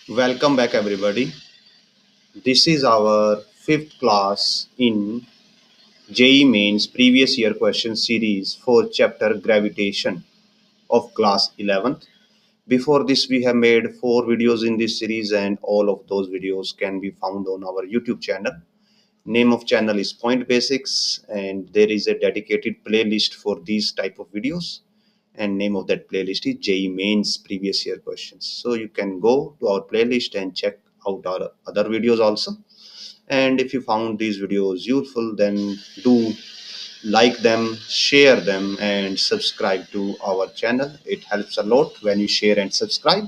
Welcome back, everybody. This is our fifth class in JEE Mains previous year question series for chapter Gravitation of class 11th. Before this, we have made 4 videos in this series, and all of those videos can be found on our YouTube channel. Name of channel is Point Basics, and there is a dedicated playlist for these type of videos. And name of that playlist is JEE Mains previous year questions. So you can go to our playlist and check out our other videos also. And if you found these videos useful, then do like them, share them, and subscribe to our channel. It helps a lot when you share and subscribe.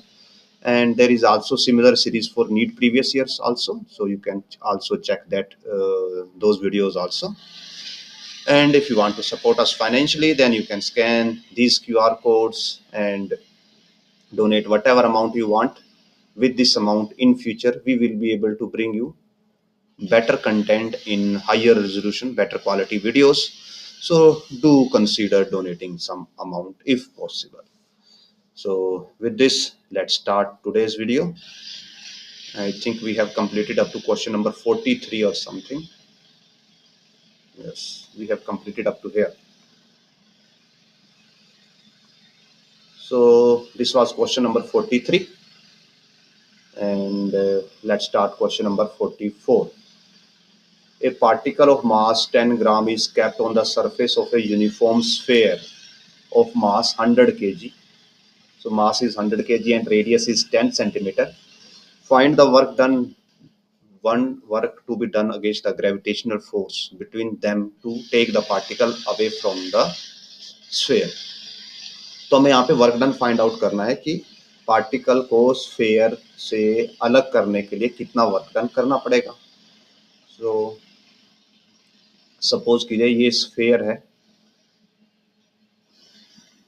And there is also similar series for NEET previous years also, so you can also check that those videos also. And if you want to support us financially, then you can scan these QR codes and donate whatever amount you want. With this amount in future, we will be able to bring you better content in higher resolution, better quality videos. So do consider donating some amount if possible. So with this, let's start today's video. I think we have completed up to question number 43 or something. Yes, we have completed up to here. So this was question number 43. And let's start question number 44. A particle of mass 10 gram is kept on the surface of a uniform sphere of mass 100 kg. So mass is 100 kg and radius is 10 centimeter. Find the work done, one work to be done against the gravitational force between them to take the particle away from the sphere. तो हमें यहाँ पे work done find out करना है कि particle को sphere से अलग करने के लिए कितना वर्क डन करना पड़ेगा. सो सपोज कीजिए ये स्फेयर है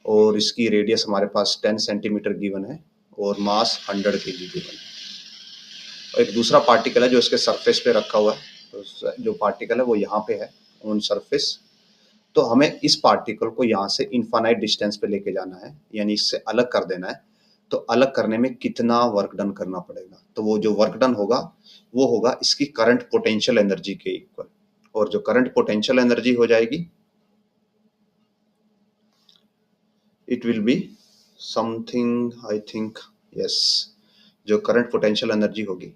और इसकी रेडियस हमारे पास 10 सेंटीमीटर गिवन है और मास 100 kg गिवन है. और एक दूसरा पार्टिकल है जो इसके सरफेस पे रखा हुआ है. तो जो पार्टिकल है वो यहाँ पे है ऑन सरफेस. तो हमें इस पार्टिकल को यहाँ से इनफाइनाइट डिस्टेंस पे लेके जाना है, यानी इससे अलग कर देना है. तो अलग करने में कितना वर्क डन करना पड़ेगा? तो वो जो वर्क डन होगा वो होगा इसकी करंट पोटेंशियल एनर्जी के इक्वल. और जो करंट पोटेंशियल एनर्जी हो जाएगी, it will be something, I think, yes, जो करंट पोटेंशियल एनर्जी होगी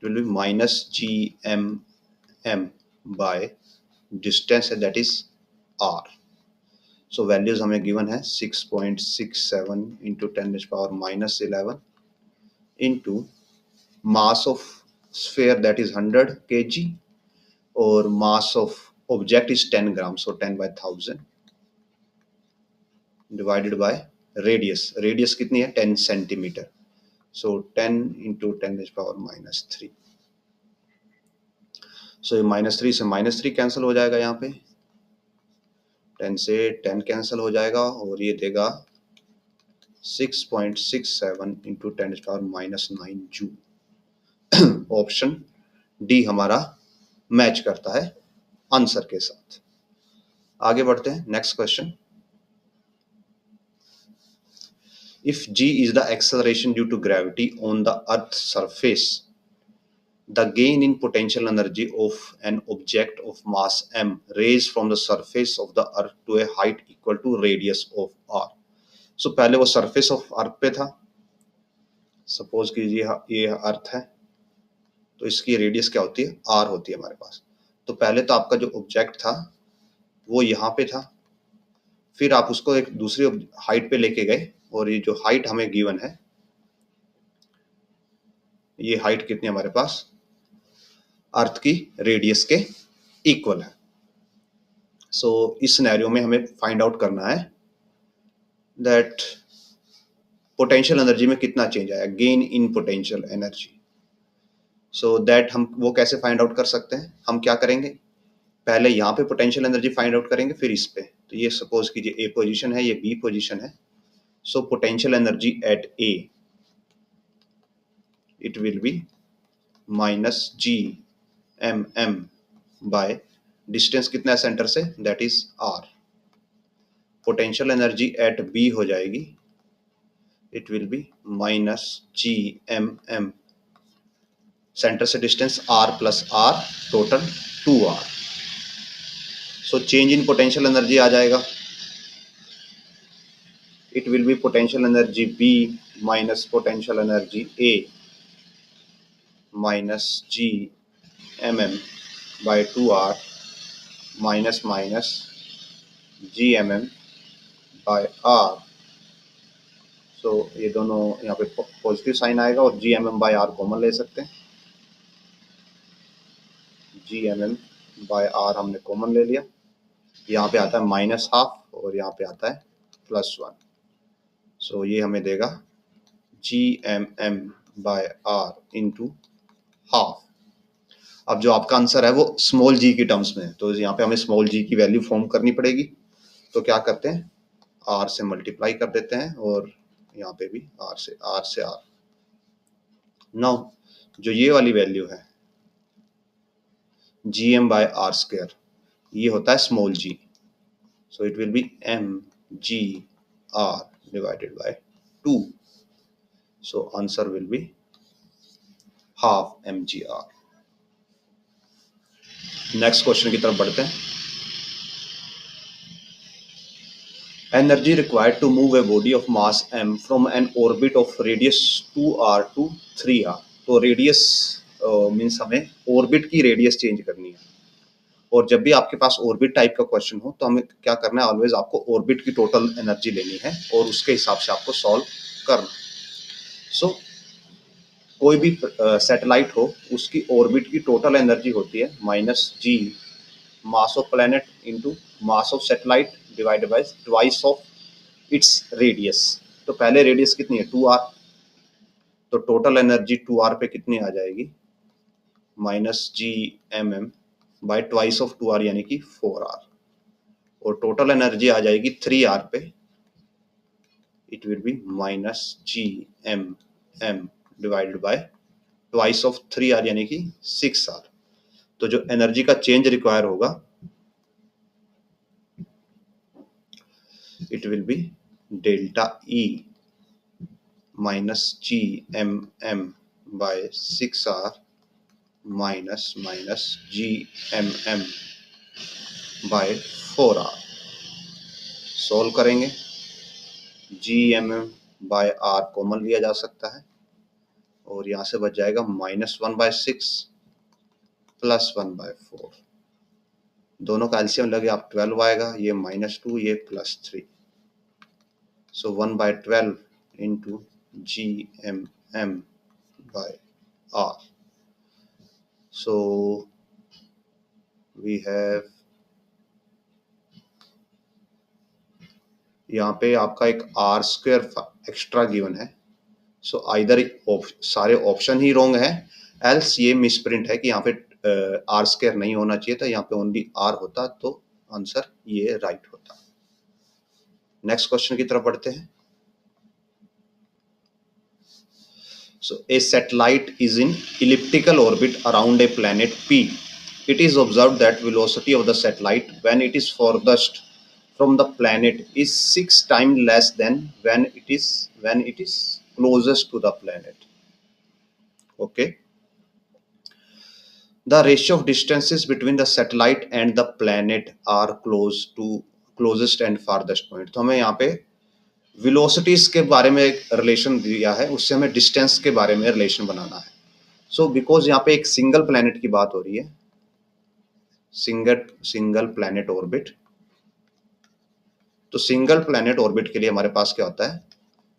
will be minus gmm by distance, that is r. So values हमें given है 6.67 into 10⁻⁻11 into mass of sphere, that is 100 kg, और mass of object is 10 grams, so 10 by 1000 divided by radius कितनी है 10 centimeter, so 10 into 10⁻⁻3. सो ये -3 से -3 cancel हो जाएगा, यहाँ पे 10 से 10 कैंसिल हो जाएगा और ये देगा 6.67 into 10⁻⁻9 जूल. ऑप्शन डी हमारा मैच करता है आंसर के साथ. आगे बढ़ते हैं, next question. If g is the acceleration due to gravity on the earth's surface, the gain in potential energy of an object of mass m raised from the surface of the earth to a height equal to radius of r. So पहले वो surface of earth पे था. Suppose कीजिए ये अर्थ है, तो इसकी radius क्या होती है, r होती है हमारे पास. तो पहले तो आपका जो ऑब्जेक्ट था वो यहाँ पे था, फिर आप उसको एक दूसरी हाइट पे लेके गए और ये जो हाइट हमें गिवन है, ये हाइट कितनी हमारे पास अर्थ की रेडियस के इक्वल है. सो इस सिनेरियो में हमें फाइंड आउट करना है दैट पोटेंशियल एनर्जी में कितना चेंज आया, gain in potential energy. So that हम वो कैसे फाइंड आउट कर सकते हैं? हम क्या करेंगे, पहले यहाँ पे पोटेंशियल एनर्जी फाइंड आउट करेंगे, फिर इस पे. तो ये सपोज कीजिए ए पोजीशन है, ये बी पोजीशन है. So potential energy at A, it will be minus G M M by distance कितना है सेंटर से, that is R. Potential energy at B हो जाएगी, it will be minus GMM. Centre से distance r plus r, total 2r. So change in potential energy आ जाएगा. It will be potential energy B minus potential energy A minus GMM by 2r minus minus GMM by r. सो ये दोनों यहाँ पे positive sign आएगा और GMM by r common ले सकते हैं. GMM बाय r हमने कॉमन ले लिया. यहाँ पे आता है माइनस हाफ और यहाँ पे आता है प्लस 1. सो ये हमें देगा GMM by r into half. अब जो आपका आंसर है वो स्मॉल जी की टर्म्स में है, तो यहाँ पे हमें स्मॉल जी की वैल्यू फॉर्म करनी पड़ेगी. तो क्या करते हैं, r से मल्टीप्लाई कर देते हैं और यहाँ पे भी r से r. नाउ जो ये वाली वैल्यू है GM बाय r स्क्वायर, ये होता है small g. So it will B mgr divided by 2. So answer will be half mgr. Next question की तरफ बढ़ते हैं. Energy required to move a body of mass m from an orbit of radius 2r to 3r. तो radius means हमें orbit की radius change करनी है. और जब भी आपके पास ऑर्बिट टाइप का क्वेश्चन हो तो हमें क्या करना है, ऑलवेज आपको ऑर्बिट की टोटल एनर्जी लेनी है और उसके हिसाब से आपको सॉल्व करना. सो कोई भी सैटेलाइट हो उसकी ऑर्बिट की टोटल एनर्जी होती है minus G mass of planet into mass of satellite divided by twice of its radius. तो पहले रेडियस कितनी है 2r, तो टोटल एनर्जी 2r पे कितनी आ जाएगी, minus GMM bye twice of 2r यानी कि 4r. और टोटल एनर्जी आ जाएगी 3r पे, it will be minus GMM divided by twice of 3r यानी कि 6r. तो जो एनर्जी का चेंज रिक्वायर होगा it will be delta E minus GMM by 6r minus minus GMM by 4r. Solve करेंगे, GMM बाय r कॉमन लिया जा सकता है और यहाँ से बच जाएगा माइनस 1/6 प्लस 1/4. दोनों का एलसीएम लगे आप 12 आएगा, ये -2 ये +3. So 1/12 into GMM by r. So we have यहाँ पे आपका एक r स्क्वायर एक्स्ट्रा गिवन है. सो आइदर सारे ऑप्शन ही रॉन्ग है, एल्स ये मिसप्रिंट है कि यहाँ पे r स्क्वायर नहीं होना चाहिए था, यहाँ पे ओनली r होता तो आंसर ये राइट होता. नेक्स्ट क्वेश्चन की तरफ बढ़ते हैं. So a satellite is in elliptical orbit around a planet P. It is observed that velocity of the satellite when it is furthest from the planet is 6 times less than when it is closest to the planet. Okay. The ratio of distances between the satellite and the planet are closest and farthest point. तो हमें यहाँ पे velocities के बारे में एक relation दिया है, उससे हमें डिस्टेंस के बारे में रिलेशन बनाना है. सो बिकॉज यहाँ पे एक सिंगल प्लैनेट की बात हो रही है, सिंगल प्लैनेट ऑर्बिट. तो सिंगल प्लैनेट ऑर्बिट के लिए हमारे पास क्या होता है,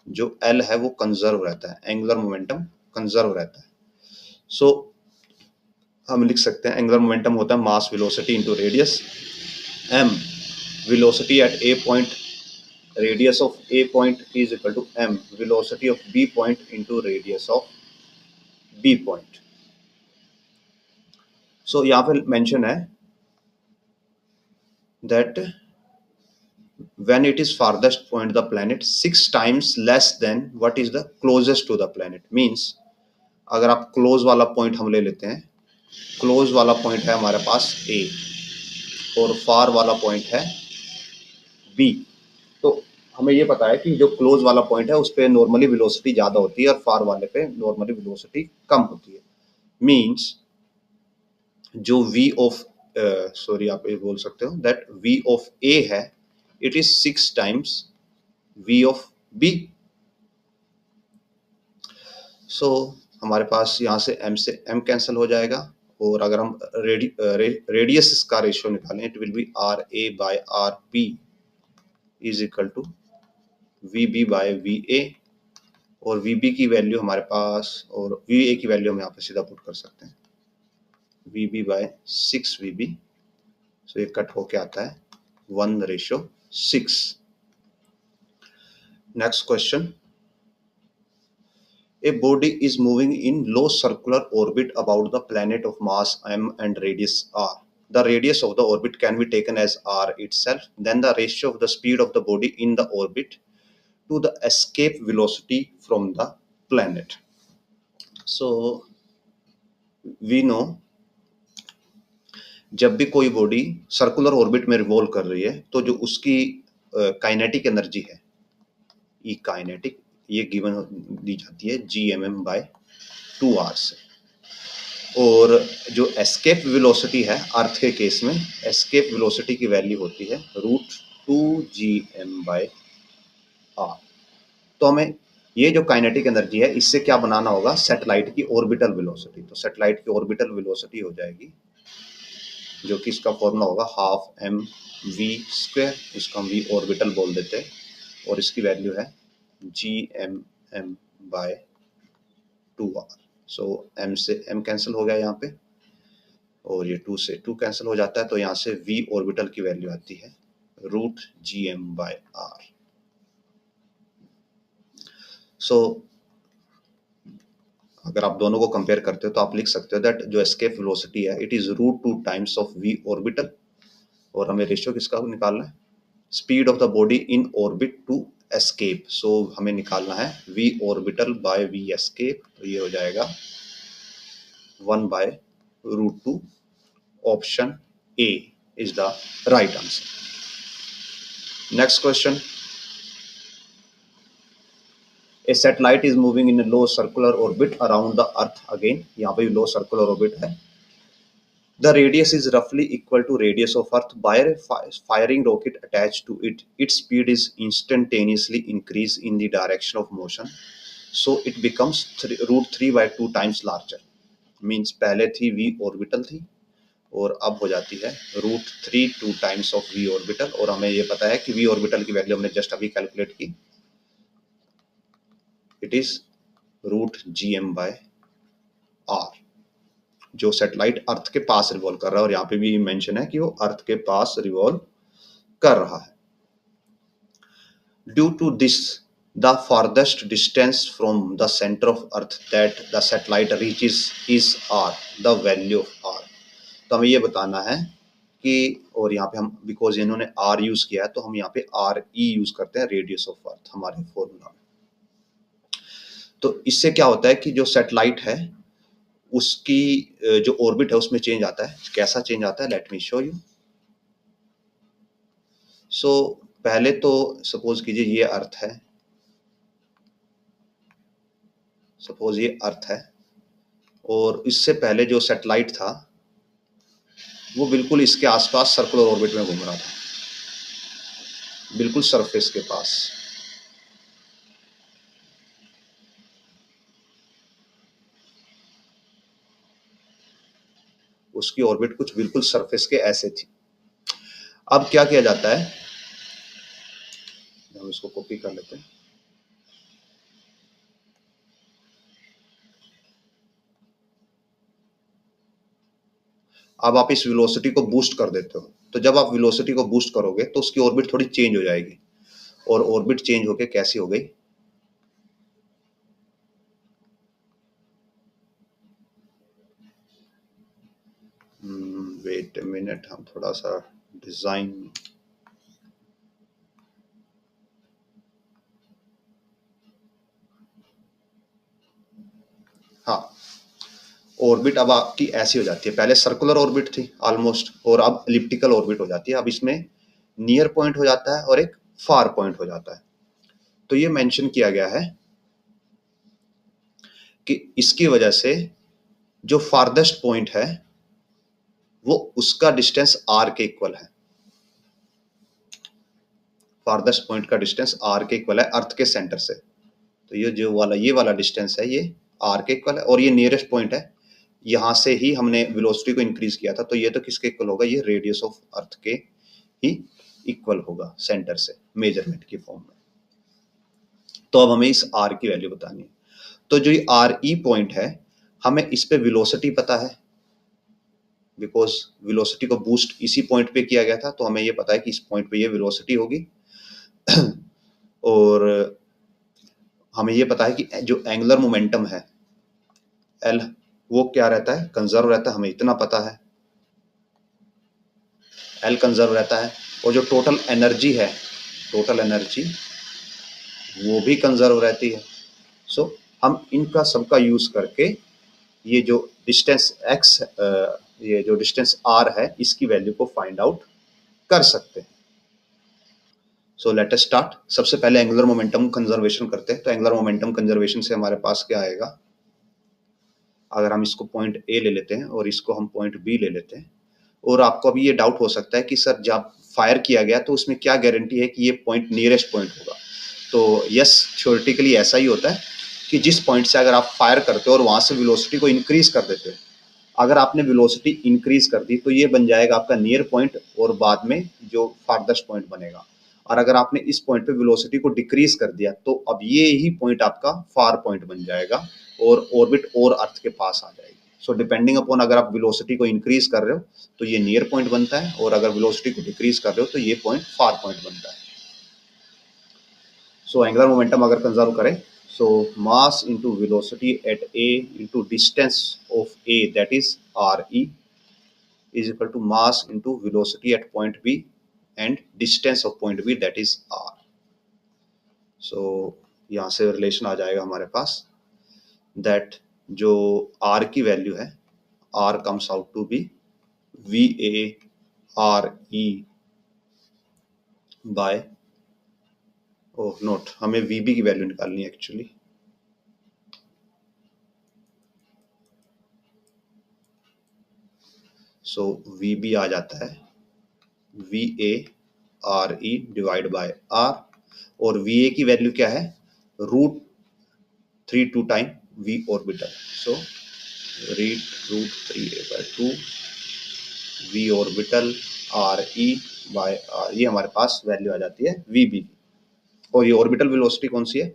जो L है वो कंजर्व रहता है, एंगुलर मोमेंटम कंजर्व रहता है. सो हम लिख सकते हैं एंगुलर मोमेंटम होता है mass velocity into radius. m velocity at a point, radius of A point is equal to m velocity of B point into radius of B point. So यहाँ पे mention है that when it is farthest point the planet 6 times less than what is the closest to the planet. Means अगर आप close वाला point हम ले लेते हैं, close वाला point है हमारे पास A और far वाला point है B. तो हमें ये पता है कि जो क्लोज वाला पॉइंट है उस पे नॉर्मली वेलोसिटी ज़्यादा होती है और फार वाले पे नॉर्मली वेलोसिटी कम होती है। मीन्स जो v ऑफ सॉरी आप ये बोल सकते हो दैट v ऑफ a है it is 6 times v of b। सो हमारे पास यहाँ से m कैंसिल हो जाएगा और अगर हम रेडियस का रेशियो निकालें it will be R A by R B is equal to V B by V A और वी बी की वैल्यू हमारे पास और वी ए की वैल्यू हम यहाँ पे सीधा पुट कर सकते हैं V B by 6 V B. So ये कट होके आता है 1:6। Next question, a body is moving in low circular orbit about the planet of mass m and radius r. The radius of the orbit can be taken as r itself. Then the ratio of the speed of the body in the orbit to the escape velocity from the planet. So we know जब भी कोई body circular orbit में revolve कर रही है तो जो उसकी काइनेटिक एनर्जी है ई काइनेटिक ये गिवन दी जाती है gmm/2r से। और जो एस्केप वेलोसिटी है अर्थ के केस में एस्केप वेलोसिटी की वैल्यू होती है √2gm/r। तो हमें ये जो काइनेटिक एनर्जी है इससे क्या बनाना होगा सैटेलाइट की ऑर्बिटल वेलोसिटी। तो सैटेलाइट की ऑर्बिटल वेलोसिटी हो जाएगी जो कि इसका फॉर्मूला होगा 12mv², इसको हम v ऑर्बिटल बोल देते हैं और इसकी वैल्यू है gmm/2r। सो m से m कैंसिल हो गया यहाँ पे और ये 2 से 2 कैंसिल हो जाता है तो यहाँ से v ऑर्बिटल की वैल्यू आती है √gm/r। सो अगर आप दोनों को कंपेयर करते हो तो आप लिख सकते हो दैट जो एस्केप वेलोसिटी है it is √2 times of v orbital और हमें रेशियो किसका निकालना है speed of the body in orbit to escape. So हमें निकालना है v orbital by v escape. तो ये हो जाएगा 1/√2। Option A is the right answer. Next question, A satellite is moving in a low circular orbit around the earth again, यहाँ पे low circular orbit है। The radius is roughly equal to radius of earth. By a firing rocket attached to it, its speed is instantaneously increased in the direction of motion, so it becomes √3/2 times larger. Means पहले थी v orbital थी और अब हो जाती है √3 2 times of v orbital और हमें ये पता है कि v orbital की वैल्यू हमने जस्ट अभी कैलकुलेट की इट इज √gm/r। जो सैटेलाइट अर्थ के पास रिवॉल्व कर रहा है और यहाँ पे भी मेंशन है कि वो अर्थ के पास रिवॉल्व कर रहा है। Due to this the farthest distance from the centre of earth that the satellite reaches is r, the value of r। तो हमें ये बताना है कि और यहाँ पे हम बिकॉज इन्होंने r यूज किया है तो हम यहाँ पे re यूज करते हैं रेडियस ऑफ अर्थ हमारे फॉर्मूला में। तो इससे क्या होता है कि जो सैटेलाइट है उसकी जो ऑर्बिट है उसमें चेंज आता है। कैसा चेंज आता है लेट मी शो यू। सो पहले तो सपोज कीजिए ये अर्थ है, सपोज ये अर्थ है और इससे पहले जो सैटेलाइट था वो बिल्कुल इसके आसपास सर्कुलर ऑर्बिट में घूम रहा था, बिल्कुल सरफेस के पास। उसकी ऑर्बिट कुछ बिल्कुल सरफेस के ऐसे थी। अब क्या किया जाता है, हम इसको कॉपी कर लेते हैं। अब आप इस वेलोसिटी को बूस्ट कर देते हो तो जब आप वेलोसिटी को बूस्ट करोगे तो उसकी ऑर्बिट थोड़ी चेंज हो जाएगी और ऑर्बिट चेंज होके कैसी हो गई वेट ए मिनट, हम थोड़ा सा डिजाइन हाँ ऑर्बिट अब आपकी ऐसी हो जाती है। पहले सर्कुलर ऑर्बिट थी ऑलमोस्ट और अब एलिप्टिकल ऑर्बिट हो जाती है। अब इसमें नियर पॉइंट हो जाता है और एक फार पॉइंट हो जाता है। तो ये मेंशन किया गया है कि इसकी वजह से जो फारदेस्ट पॉइंट है वो उसका डिस्टेंस r के इक्वल है। फारदेस्ट पॉइंट का डिस्टेंस r के इक्वल है अर्थ के सेंटर से। तो ये वाला डिस्टेंस है ये r के इक्वल है, और ये नियरेस्ट पॉइंट है, यहां से ही हमने वेलोसिटी को इंक्रीज किया था, तो ये तो किसके इक्वल होगा, ये रेडियस ऑफ अर्थ के ही इक्वल होगा सेंटर से मेजरमेंट की फॉर्म में। तो अब हमें इस r की वैल्यू बतानी है। तो जो ये RE पॉइंट है, हमें इस पे वेलोसिटी पता है, बिकॉज वेलोसिटी को बूस्ट इसी पॉइंट पे किया गया था, तो हमें ये पता है कि इस पॉइंट पे ये वेलोसिटी होगी। और हमें ये पता है कि जो एंगुलर मोमेंटम है L, वो क्या रहता है, कंजर्व रहता है, हमें इतना पता है L कंजर्व रहता है। और जो टोटल एनर्जी है, टोटल एनर्जी वो भी कंजर्व रहती है। सो हम इनका सबका यूज करके ये जो डिस्टेंस x, ये जो डिस्टेंस r है, इसकी वैल्यू को फाइंड आउट कर सकते हैं। सो लेट अस स्टार्ट। सबसे पहले एंगुलर मोमेंटम कंजर्वेशन करते हैं। तो एंगुलर मोमेंटम कंजर्वेशन से हमारे पास क्या आएगा, अगर हम इसको पॉइंट A ले लेते हैं और इसको हम पॉइंट B ले लेते हैं, और आपको अभी ये डाउट हो सकता है कि सर जब फायर किया गया तो उसमें क्या गारंटी है कि ये पॉइंट नियरेस्ट पॉइंट होगा। तो यस, थ्योरेटिकली ऐसा ही होता है कि जिस पॉइंट से अगर आप फायर करते हो और वहां से वेलोसिटी को इंक्रीज कर देते हो, अगर आपने वेलोसिटी इंक्रीज कर दी तो ये बन जाएगा आपका नियर पॉइंट, और बाद में जो फारदेस्ट पॉइंट बनेगा। और अगर आपने इस पॉइंट पे वेलोसिटी को डिक्रीज कर दिया तो अब ये ही पॉइंट आपका फार पॉइंट बन जाएगा और ऑर्बिट और अर्थ के पास आ जाएगी। सो डिपेंडिंग अपॉन, अगर आप वेलोसिटी को इंक्रीज कर रहे हो तो ये नियर पॉइंट बनता है, और अगर वेलोसिटी को डिक्रीज कर रहे हो तो ये पॉइंट फार पॉइंट बनता है। सो एंगुलर मोमेंटम अगर कंजर्व करें, so mass into velocity at A into distance of A, that is RE, is equal to mass into velocity at point B and distance of point B, that is R. So यहाँ से relation आ जाएगा हमारे पास that जो R की value है, R comes out to be VA RE by, oh note, हमें VB की value निकालनी है एक्चुअली। सो VB आ जाता है VA RE divide by R, और VA की वैल्यू क्या है, √3 time V orbital. So √3a/2 V orbital RE by R, ये हमारे पास वैल्यू आ जाती है VB। और ये ऑर्बिटल वेलोसिटी कौन सी है,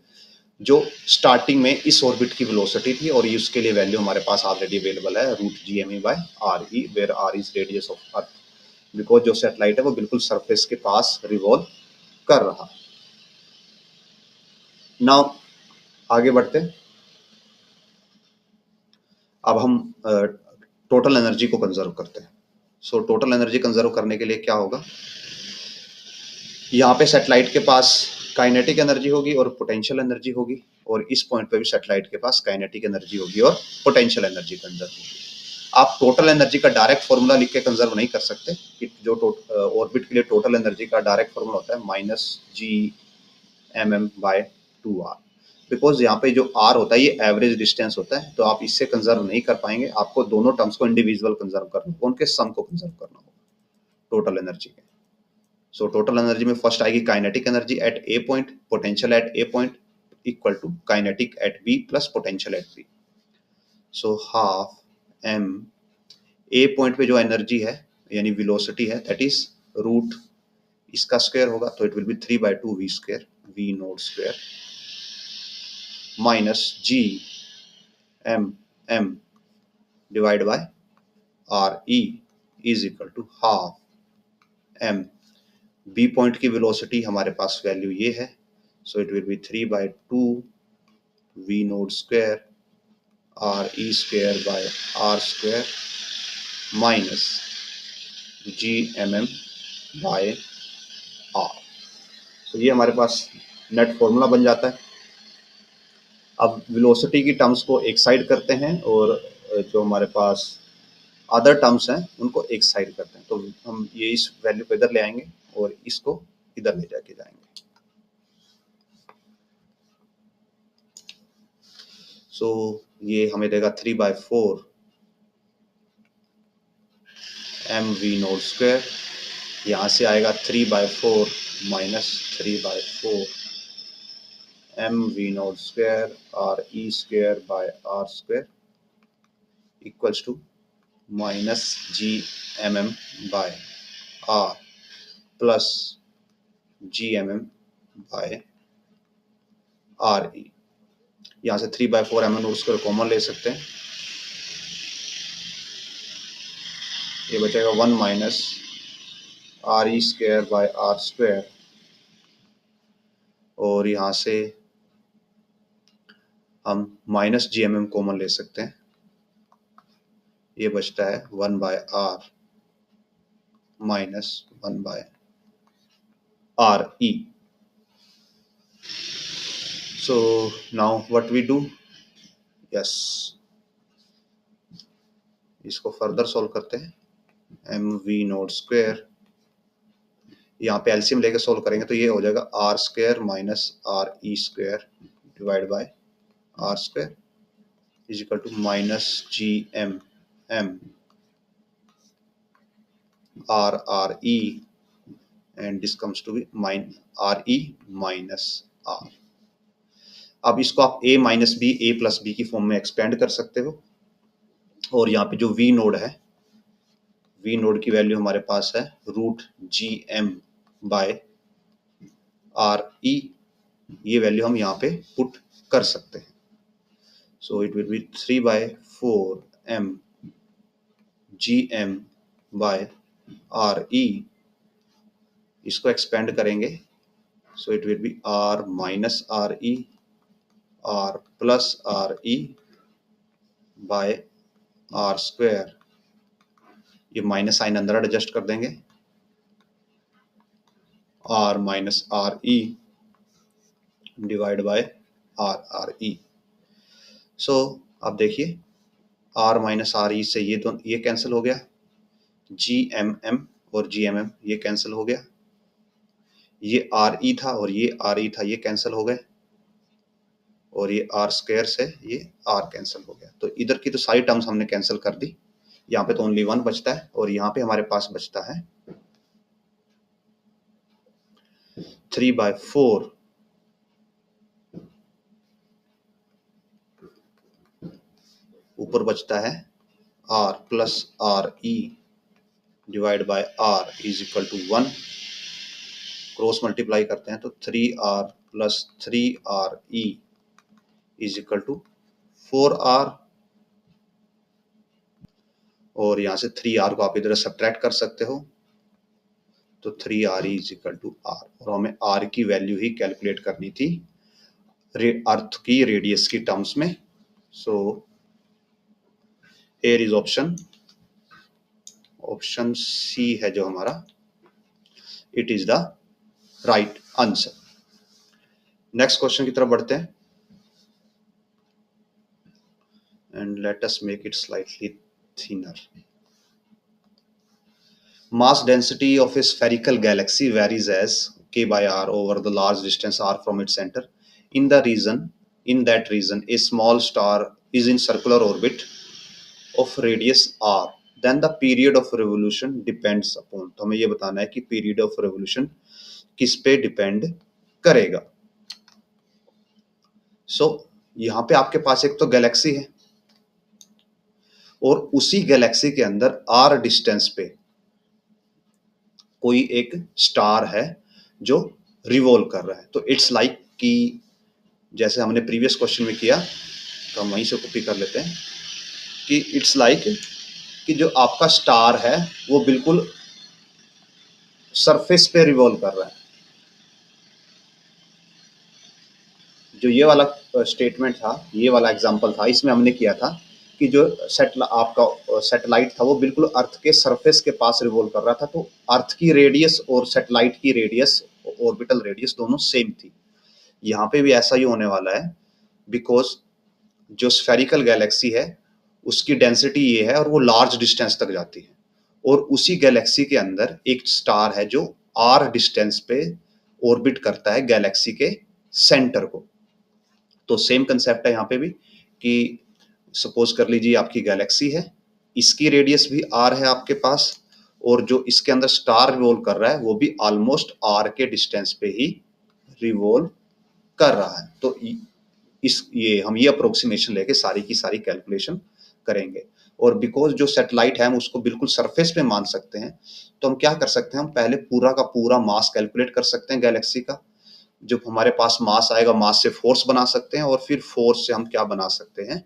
जो स्टार्टिंग में इस ऑर्बिट की वेलोसिटी थी, और इसके लिए वैल्यू हमारे पास ऑलरेडी अवेलेबल है √GME/RE, where R is radius of earth, because जो सैटेलाइट है वो बिल्कुल सरफेस के पास रिवॉल्व कर रहा। नाउ आगे बढ़ते हैं। अब हम टोटल एनर्जी को कंजर्व करते हैं। सो टोटल एनर्जी कंजर्व करने के लिए क्या होगा, यहाँ पे सैटेलाइट के पास काइनेटिक एनर्जी होगी और पोटेंशियल एनर्जी होगी, और इस पॉइंट पे भी सैटेलाइट के पास काइनेटिक एनर्जी होगी और पोटेंशियल एनर्जी कंजर्व होगी। आप टोटल एनर्जी का डायरेक्ट फॉर्मूला लिख के कंजर्व नहीं कर सकते, कि जो ऑर्बिट के लिए टोटल एनर्जी का डायरेक्ट फॉर्मूला होता है -GMM/2R, बिकॉज यहाँ पे जो R होता है ये एवरेज डिस्टेंस होता है, तो आप इससे कंजर्व नहीं कर पाएंगे। आपको दोनों टर्म्स को इंडिविजुअल कंजर्व करना होगा, उनके सम को कंजर्व करना होगा टोटल एनर्जी के। सो टोटल एनर्जी में फर्स्ट आएगी kinetic energy at A point, potential at A point equal to kinetic at B plus potential at B. So half m, A point पे जो एनर्जी है यानी velocity है, that is root इसका square होगा, तो it will be 3/2 v square, v naught square minus GMM divide by RE is equal to half m। B point की velocity हमारे पास वैल्यू ये है, so it will be 3/2 v naught square RE square by R square minus GMM by R। तो ये हमारे पास net formula बन जाता है। अब वेलोसिटी की टर्म्स को एक साइड करते हैं, और जो हमारे पास अदर टर्म्स हैं उनको एक साइड करते हैं। तो हम ये इस वैल्यू को इधर ले आएंगे और इसको इधर ले जाके जाएंगे। सो ये हमें देगा 3/4 mv0 स्क्वायर। यहाँ से आएगा 3/4 minus 3/4 mv0 square RE square by R square equals to minus GMM by R plus GMM by RE। यहाँ से 3/4 mv0 स्क्वायर कॉमन ले सकते हैं, ये बचेगा 1 minus RE square by R square, और यहाँ से हम माइनस GMM कॉमन ले सकते हैं, ये बचता है 1/R minus 1/RE। So now what we do? Yes, इसको फर्दर सॉल्व करते हैं। mv0 स्क्वायर, यहाँ पे एलसीएम लेके सॉल्व करेंगे तो ये हो जाएगा R square minus RE square divide by R square is equal to minus GMM RE and this comes to be RE minus R। अब इसको आप A minus B A plus B की फॉर्म में एक्सपेंड कर सकते हो, और यहाँ पे जो V नोड है, V नोड की वैल्यू हमारे पास है √GM बाय RE, ये वैल्यू हम यहाँ पे पुट कर सकते हैं। So it will be 3/4 mGM by RE, इसको एक्सपेंड करेंगे so it will be R minus RE R plus RE by R square, ये माइनस साइन अंदर एडजस्ट कर देंगे, R minus RE divide by RE। सो अब देखिए R माइनस RE से ये कैंसिल हो गया, GMM और GMM ये कैंसिल हो गया, ये RE था और ये RE था, ये कैंसिल हो गए, और ये R स्क्वायर से ये R कैंसिल हो गया। तो इधर की तो सारी टर्म्स हमने कैंसिल कर दी, यहाँ पे तो ओनली 1 बचता है, और यहाँ पे हमारे पास बचता है 3/4 ऊपर बचता है R plus RE divide by R is equal to 1, cross multiply करते हैं तो 3R plus 3RE is equal to 4R, और यहाँ से 3R को आप इधर सब्ट्रैक्ट कर सकते हो, तो 3RE is equal to R, और हमें R की वैल्यू ही कैलकुलेट करनी थी अर्थ की रेडियस की टर्म्स में। So here is option C है जो हमारा, it is the right answer. Next question की तरफ बढ़ते हैं, and let us make it slightly thinner. Mass density of a spherical galaxy varies as k/r over the large distance r from its center. In that region, a small star is in circular orbit of radius r. Then the period of revolution depends upon. तो हमें ये बताना है कि period of revolution किस पे depend करेगा। सो यहाँ पे आपके पास एक तो गैलेक्सी है, और उसी गैलेक्सी के अंदर r डिस्टेंस पे कोई एक स्टार है जो रिवॉल्व कर रहा है। तो इट्स लाइक कि जैसे हमने प्रीवियस क्वेश्चन में किया, तो हम वहीं से कॉपी कर लेते हैं कि इट्स लाइक कि जो आपका स्टार है वो बिल्कुल सरफेस पे रिवॉल्व कर रहा है। जो ये वाला स्टेटमेंट था, ये वाला एग्जांपल था, इसमें हमने किया था कि जो आपका सैटेलाइट था वो बिल्कुल अर्थ के सरफेस के पास रिवॉल्व कर रहा था, तो अर्थ की रेडियस और सैटेलाइट की रेडियस, ऑर्बिटल रेडियस दोनों सेम थी। यहाँ पे भी ऐसा ही होने वाला है, बिकॉज जो स्फेरिकल गैलेक्सी है उसकी डेंसिटी ये है और वो लार्ज डिस्टेंस तक जाती है, और उसी गैलेक्सी के अंदर एक स्टार है जो r डिस्टेंस पे ऑर्बिट करता है गैलेक्सी के सेंटर को। तो सेम कंसेप्ट है यहाँ पे भी कि सपोज कर लीजिए आपकी गैलेक्सी है, इसकी रेडियस भी r है आपके पास, और जो इसके अंदर स्टार रिवॉल्व कर रहा है वो भी ऑलमोस्ट r के डिस्टेंस पे ही रिवॉल्व कर रहा है। तो हम ये अप्रोक्सीमेशन लेके सारी की सारी कैलकुलेशन करेंगे। और बिकॉज जो सैटेलाइट है हम उसको बिल्कुल सरफेस पे मान सकते हैं, तो हम क्या कर सकते हैं, हम पहले पूरा का पूरा मास कैलकुलेट कर सकते हैं गैलेक्सी का। जब हमारे पास मास आएगा, मास से फोर्स बना सकते हैं, और फिर फोर्स से हम क्या बना सकते हैं,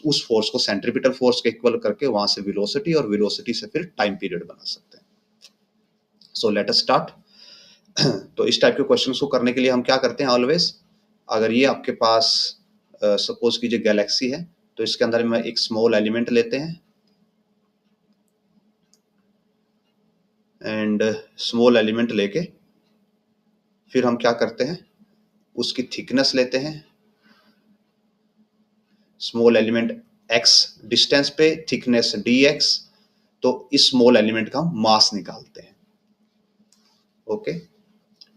उस फोर्स को सेंट्रीपिटल फोर्स के इक्वल करके वहां से वेलोसिटी, और वेलोसिटी से फिर टाइम पीरियड बना सकते हैं। सो लेट अस स्टार्ट। तो इस टाइप के क्वेश्चंस को करने के लिए हम क्या करते हैं, ऑलवेज अगर ये आपके पास सपोज कीजिए गैलेक्सी है, तो इसके अंदर में एक स्मॉल एलिमेंट लेते हैं, एंड स्मॉल एलिमेंट लेके फिर हम क्या करते हैं, उसकी थिकनेस लेते हैं, स्मॉल एलिमेंट x डिस्टेंस पे, थिकनेस dx, तो इस स्मॉल एलिमेंट का हम मास निकालते हैं। Okay,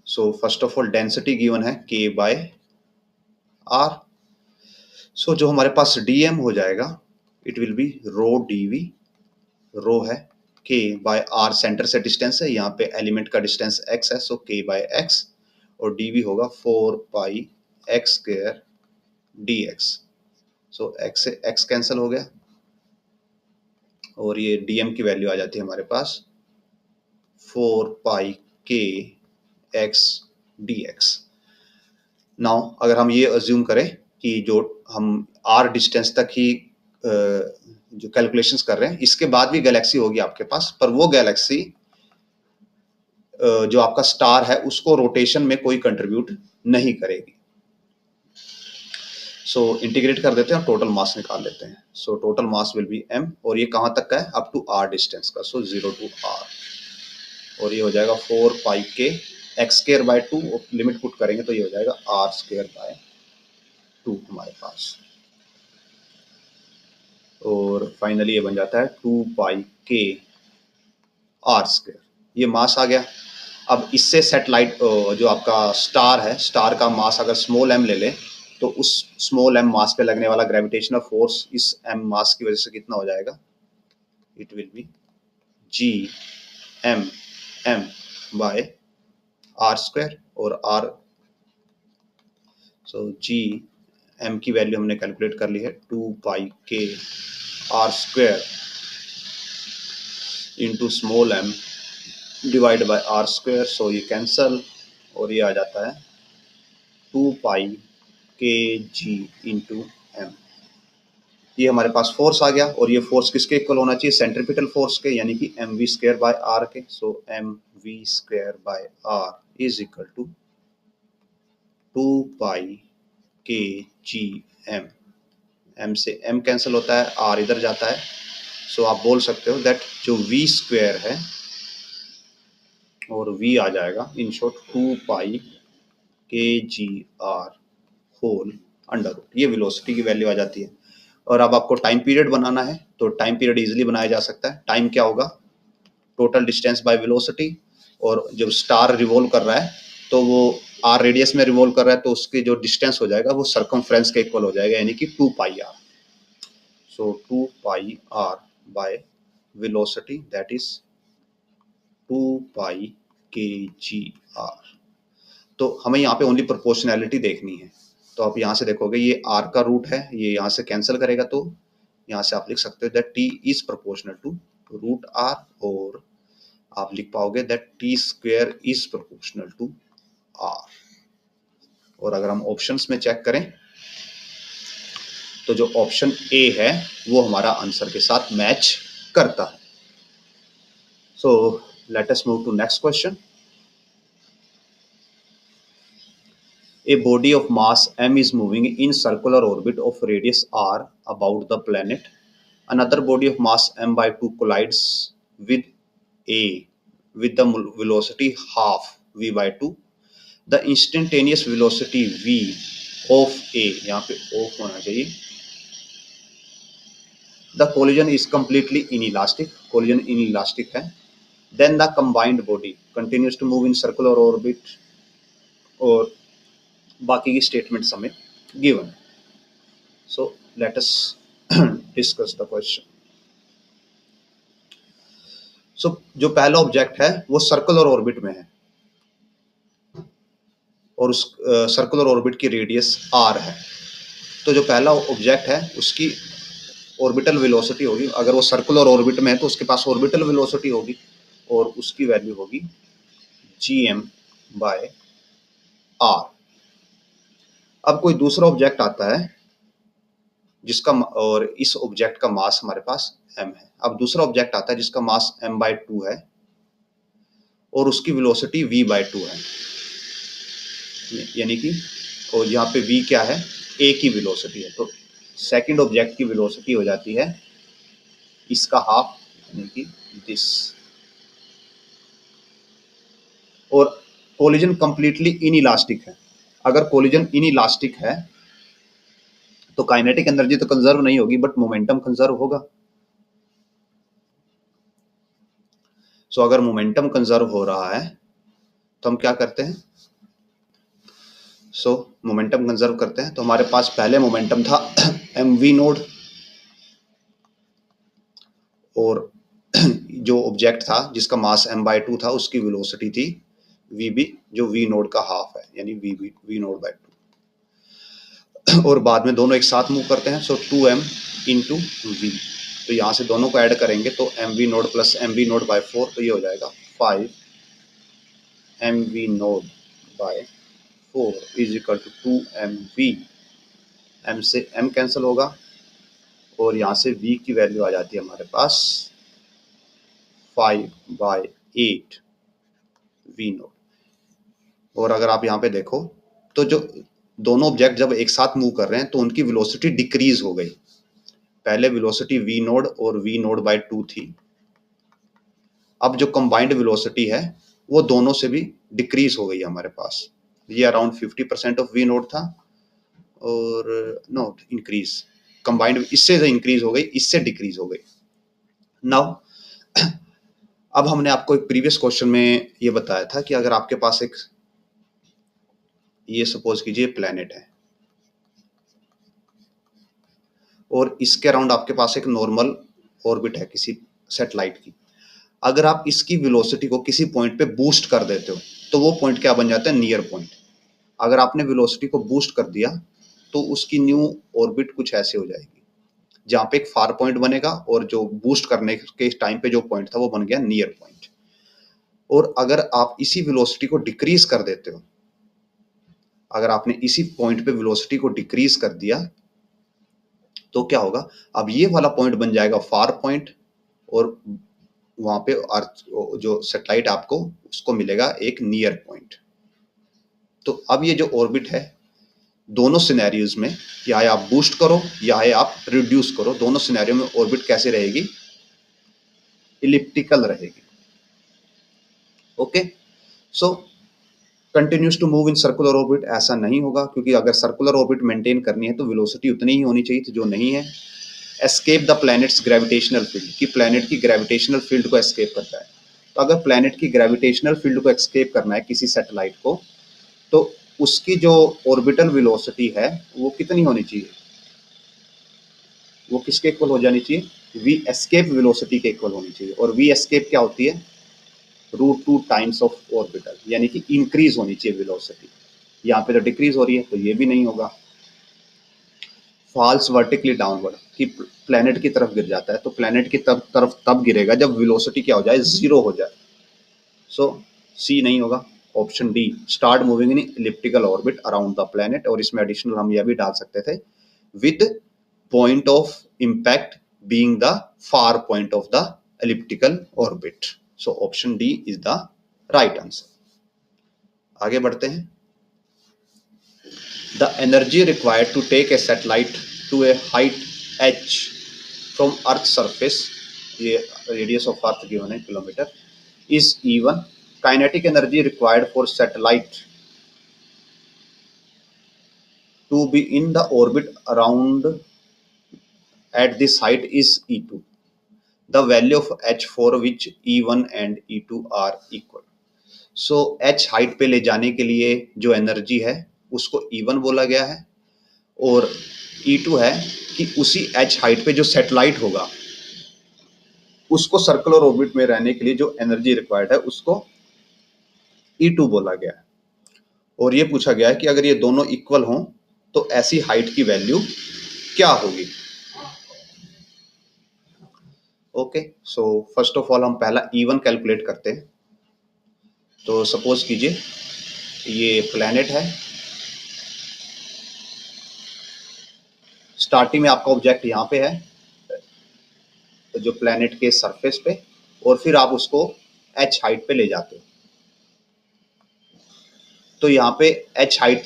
so first of all density given है k बाय r। सो जो हमारे पास dm हो जाएगा, it will be rho dv। Rho है k बाय r, सेंटर से डिस्टेंस है, यहाँ पे एलिमेंट का डिस्टेंस x है, सो k बाय x, और dv होगा 4 pi x square dx। So x से x कैंसिल हो गया, और ये dm की वैल्यू आ जाती है हमारे पास 4 पाई k x dx। नाउ अगर हम ये अज्यूम करें कि जो हम r डिस्टेंस तक ही जो कैलकुलेशंस कर रहे हैं, इसके बाद भी गैलेक्सी होगी आपके पास, पर वो गैलेक्सी जो आपका स्टार है उसको रोटेशन में कोई कंट्रीब्यूट नहीं करेगी। सो इंटीग्रेट कर देते हैं और टोटल मास निकाल लेते हैं। So total mass will be m, और ये कहाँ तक का है, अप टू r डिस्टेंस का, सो 0 टू r, और ये हो जाएगा 4 पाई के x square by 2, limit put करेंगे तो ये हो जाएगा r स्क्वायर बाय 2 हमारे पास, और फाइनली ये बन जाता है 2 पाई के r स्क्वायर। ये मास आ गया। अब इससे सेटेलाइट जो आपका स्टार है, स्टार का मास अगर स्मॉल m ले लें, तो उस स्मॉल m मास पे लगने वाला ग्रेविटेशनल फोर्स इस m मास की वजह से कितना हो जाएगा, it will be g m by r square, और r, सो g m की वैल्यू हमने कैलकुलेट कर ली है 2 पाई के r square into small m divide by r square, so ये कैंसल, और ये आ जाता है 2 पाई के जी इंटू एम। ये हमारे पास फोर्स आ गया, और ये फोर्स किसके इक्वल होना चाहिए, सेंट्रीपिटल फोर्स के, यानी कि M V square by R के। So M V square by R is equal to 2 pi के जी एम। एम से एम कैंसिल होता है, आर इधर जाता है, सो आप बोल सकते हो दैट जो वी स्क्वायर है और वी आ जाएगा इन शॉर्ट 2 पाई के G are whole under root, ये वेलोसिटी की वैल्यू आ जाती है। और अब आपको टाइम पीरियड बनाना है, तो टाइम पीरियड इजीली बनाया जा सकता है। टाइम क्या होगा, टोटल डिस्टेंस बाय वेलोसिटी, और जब स्टार रिवॉल्व कर रहा है तो वो आर रेडियस में रिवॉल्व कर रहा है, तो उसके जो डिस्टेंस हो जाएगा वो सर्कमफ्रेंस के इक्वल हो जाएगा, यानी कि 2 pi R. So 2 pi R by velocity, that is 2 pi के जी आर। तो हमें यहाँ पे ओनली प्रोपोर्शनैलिटी देखनी है, तो आप यहाँ से देखोगे ये r का रूट है, ये यहाँ से कैंसिल करेगा, तो यहाँ से आप लिख सकते हो that t is proportional to root r, और आप लिख पाओगे that t square is proportional to r। और अगर हम ऑप्शंस में चेक करें, तो जो ऑप्शन ए है वो हमारा आंसर के साथ मैच करता है। So let us move to next question. A body of mass m is moving in circular orbit of radius r about the planet. Another body of mass m by 2 collides with a with the velocity half v by 2. The instantaneous velocity v of a, यहाँ पे of होना चाहिए, the collision is completely inelastic, collision inelastic है, then the combined body continues to move in circular orbit, और बाकी की statements हमें given है। So let us discuss the question. So जो पहला ऑब्जेक्ट है वो सर्कुलर ऑर्बिट में है और उस सर्कुलर ऑर्बिट की रेडियस r है। तो जो पहला ऑब्जेक्ट है उसकी ऑर्बिटल वेलोसिटी होगी, अगर वो सर्कुलर ऑर्बिट में है तो उसके पास ऑर्बिटल वेलोसिटी होगी और उसकी वैल्यू होगी gm/r। अब कोई दूसरा ऑब्जेक्ट आता है जिसका और इस ऑब्जेक्ट का मास हमारे पास m है। अब दूसरा ऑब्जेक्ट आता है जिसका मास m/2 है और उसकी वेलोसिटी v/2 है, यानी कि और यहाँ पे v क्या है, a की वेलोसिटी है। तो सेकंड ऑब्जेक्ट की वेलोसिटी हो जाती है इसका हाफ, यानी कि दिस। और कोलिजन कंप्लीटली इनइलास्टिक है। अगर कोलिजन इनइलास्टिक है तो काइनेटिक एनर्जी तो कंजर्व नहीं होगी बट मोमेंटम कंजर्व होगा। सो अगर मोमेंटम कंजर्व हो रहा है तो हम क्या करते हैं, मोमेंटम कंजर्व करते हैं। तो हमारे पास पहले मोमेंटम था mv नोड और जो ऑब्जेक्ट था जिसका मास m/2 था उसकी वेलोसिटी थी vb, जो v नोड का हाफ है, यानी v नोड/2। और बाद में दोनों एक साथ मूव करते हैं, सो 2m इंटू v। तो यहाँ से दोनों को ऐड करेंगे तो mv naught plus mv naught by 4, तो ये हो जाएगा 5 mv naught by 4 is equal to 2mv। m से m कैंसिल होगा और यहाँ से v की वैल्यू आ जाती है हमारे पास 5/8 v नोड। और अगर आप यहाँ पे देखो तो जो दोनों ऑब्जेक्ट जब एक साथ मूव कर रहे हैं तो उनकी वेलोसिटी डिक्रीज हो गई। पहले वेलोसिटी v नोड और v नोड बाय 2 थी, अब जो कंबाइंड वेलोसिटी है वो दोनों से भी डिक्रीज हो गई है हमारे पास। ये अराउंड 50% ऑफ v नोड था और नॉट इंक्रीज, कंबाइंड इससे इंक्रीज हो गई, इससे डिक्रीज हो गई। नाउ अब हमने आपको एक प्रीवियस क्वेश्चन में ये बताया था कि अगर आपके पास एक, ये सपोज कीजिए प्लेनेट है और इसके अराउंड आपके पास एक नॉर्मल ऑर्बिट है किसी सैटेलाइट की। अगर आप इसकी वेलोसिटी को किसी पॉइंट पे बूस्ट कर देते हो तो वो पॉइंट क्या बन जाता है, नियर पॉइंट। अगर आपने वेलोसिटी को बूस्ट कर दिया तो उसकी न्यू ऑर्बिट कुछ ऐसे हो जाएगी जहाँ पे एक फार पॉइंट बनेगा और जो बूस्ट करने के टाइम पे जो पॉइंट था वो बन गया नियर पॉइंट। और अगर आप इसी वेलोसिटी को डिक्रीज कर देते हो, अगर आपने इसी पॉइंट पे वेलोसिटी को डिक्रीज कर दिया तो क्या होगा, अब ये वाला पॉइंट बन जाएगा फार पॉइंट और वहां पे अर्थ जो सैटेलाइट आपको उसको मिलेगा एक नियर पॉइंट। तो अब ये जो ऑर्बिट है दोनों सिनेरियोज में, या आप बूस्ट करो या आप रिड्यूस करो, दोनों सिनेरियो में ऑर्बिट कैसे रहेगी, इलिप्टिकल रहेगी। Okay, so continues to move in circular orbit ऐसा नहीं होगा, क्योंकि अगर सर्कुलर ऑर्बिट मेंटेन करनी है तो वेलोसिटी उतनी ही होनी चाहिए, तो जो नहीं है। Escape the planets gravitational field, कि प्लैनेट की ग्रेविटेशनल फील्ड को एस्केप करता है। तो अगर प्लैनेट की ग्रेविटेशनल फील्ड को एस्केप करना है किसी सैटेलाइट को, तो उसकी जो ऑर्बिटल वेलोसिटी है वो कितनी होनी चाहिए, वो किसके इक्वल हो जानी चाहिए, वी एस्केप वेलोसिटी के इक्वल होनी चाहिए। और वी एस्केप क्या होती है, √2 टाइम्स ऑफ ऑर्बिटल, यानी कि इंक्रीज होनी चाहिए वेलोसिटी। यहाँ पे तो डिक्रीज हो रही है तो ये भी नहीं होगा। फॉल्स वर्टिकली डाउनवर्ड, कि प्लेनेट की तरफ गिर जाता है, तो प्लेनेट की तरफ तब गिरेगा जब वेलोसिटी क्या हो जाए, 0 हो जाए। सो सी नहीं होगा, option D, start moving in elliptical orbit around the planet. और इसमें एडिशनल हम यह भी डाल सकते थे, with point of impact being the far point of the elliptical orbit। So option D is the right answer. आगे बढ़ते हैं। The energy required to take a satellite to a height h from earth surface, ये radius of earth given है kilometre, is E1। Kinetic energy required for satellite to be in the orbit around at this height is E2। The value of h for which E1 and E2 are equal। So h height पे ले जाने के लिए जो energy है उसको E1 बोला गया है और E2 है कि उसी h हाइट पे जो सैटेलाइट होगा उसको सर्कुलर ऑर्बिट में रहने के लिए जो एनर्जी रिक्वायर्ड है उसको E2 बोला गया है। और ये पूछा गया है कि अगर ये दोनों इक्वल हों तो ऐसी हाइट की वैल्यू क्या होगी। Okay, so first of all हम पहला E1 कैलकुलेट करते हैं। तो सपोज कीजिए ये प्लैनेट है, स्टार्टिंग में आपका ऑब्जेक्ट यहाँ पे है जो प्लैनेट के सरफेस पे, और फिर आप उसको h हाइट पे ले जाते हो। तो यहाँ पे h हाइट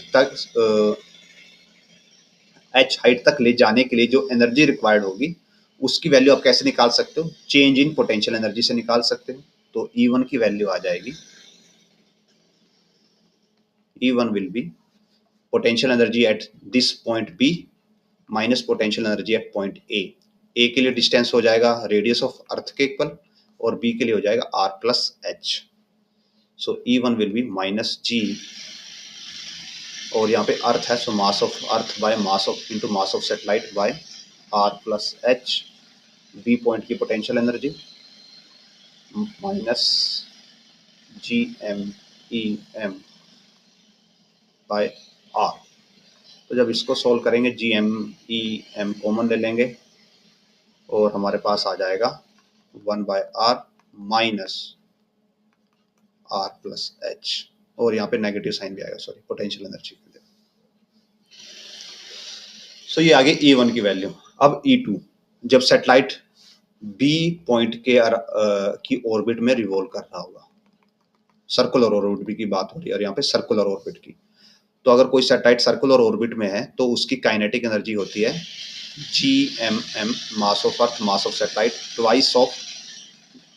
तक ले जाने के लिए जो एनर्जी रिक्वायर्ड होगी उसकी वैल्यू आप कैसे निकाल सकते हो, चेंज इन पोटेंशियल एनर्जी से निकाल सकते हो। तो E1 की वैल्यू आ जाएगी, E1 will be potential energy at this point B minus potential energy eight point A के लिए डिस्टेंस हो जाएगा रेडियस ऑफ अर्थ के इक्वल, और बी के लिए हो जाएगा r plus H. So E1 will be minus G, और यहाँ पे अर्थ है so mass of earth by mass of into mass of satellite by r plus H. B point की potential energy minus G M E M by R. तो जब इसको solve करेंगे G M E M common ले लेंगे और हमारे पास आ जाएगा 1 by R minus R plus H, और यहाँ पे नेगेटिव साइन भी आएगा, सॉरी, पोटेंशियल एनर्जी के लिए। सो ये आगे E1 की वैल्यू। अब E2 जब सैटेलाइट B पॉइंट के की ऑर्बिट में रिवॉल्व कर रहा होगा, सर्कुलर ऑर्बिट की बात हो रही है और यहाँ पे सर्कुलर ऑर्बिट की। तो अगर कोई सैटेलाइट सर्कुलर ऑर्बिट में है तो उसकी काइनेटिक एनर्जी होती है GMM, mass of earth mass of satellite, twice of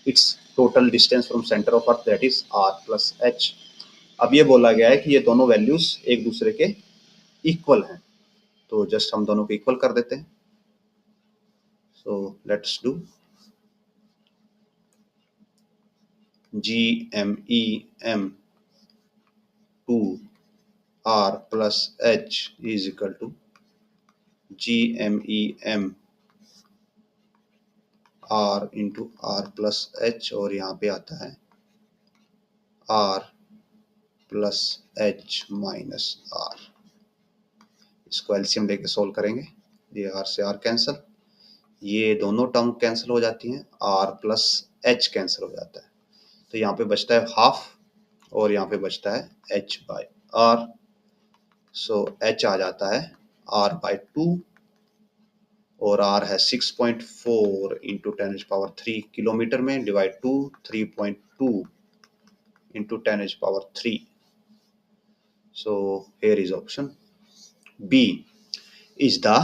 it's total distance from centre of earth, that is r plus H. अब ये बोला गया है कि ये दोनों वैल्यूज एक दूसरे के इक्वल हैं, तो जस्ट हम दोनों को इक्वल कर देते हैं। So let's do GMEM two r plus h is equal to GMEM r into r plus H, और यहाँ पे आता है r plus h minus r। इसको एलसीएम लेके सोल्व करेंगे, ये r से r कैंसिल, ये दोनों टर्म कैंसिल हो जाती हैं, r प्लस एच कैंसिल हो जाता है। तो यहाँ पे बचता है हाफ और यहाँ पे बचता है h by R. So h आ जाता है r बाई 2, और r है 6.4 इंटू 10⁻³ किलोमीटर में, divide 2 3.2 into 10⁻³। So here is option B is the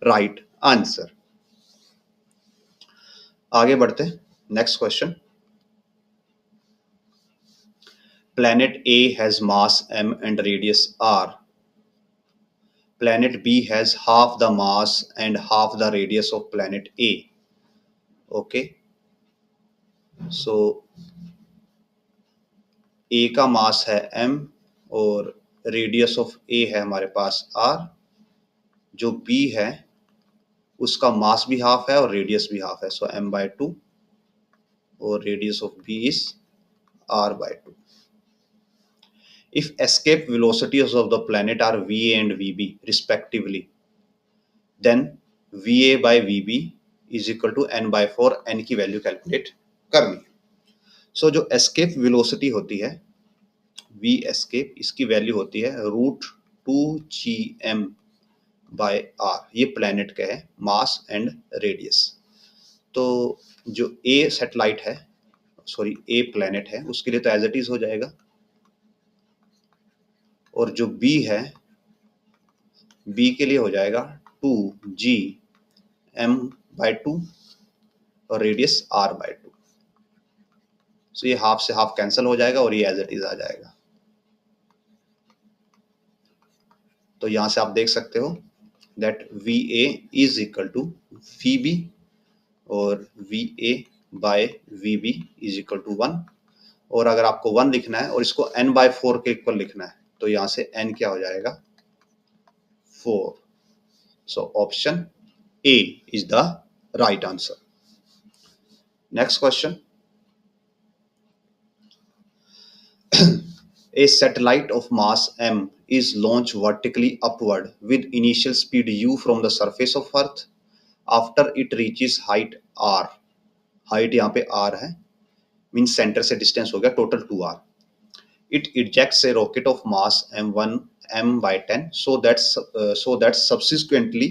right answer। आगे बढ़ते हैं, next question. Planet A has mass m and radius r. Planet B has half the mass and half the radius of planet A. Okay, so A का मास है m और radius of A है हमारे पास r। जो B है उसका मास भी half है और रेडियस भी हाफ है, सो m बाय 2, और radius of B is r by 2। If escape velocities of the planet are VA and VB respectively, then VA by VB is equal to n by 4। n की value calculate करनी है। सो जो escape velocity होती है V escape, इसकी value होती है √2gm bye r। ये प्लैनेट का है मास एंड रेडियस। तो जो A सैटेलाइट है, सॉरी A प्लैनेट है, उसके लिए तो एज इट इज हो जाएगा, और जो B है B के लिए हो जाएगा 2gm बाय 2 और रेडियस r बाय 2। सो ये हाफ से हाफ कैंसिल हो जाएगा और ये एज इट इज आ जाएगा। तो यहां से आप देख सकते हो that VA is equal to VB और VA by VB is equal to 1। और अगर आपको 1 लिखना है और इसको n बाय 4 के इक्वल लिखना है तो यहाँ से n क्या हो जाएगा 4। So option A is the right answer. Next question. A satellite of mass m is launched vertically upward with initial speed u from the surface of Earth. After it reaches height r, height यहाँ पे r है, means centre से distance हो गया total 2r. It ejects a rocket of mass m1 m/10 so that subsequently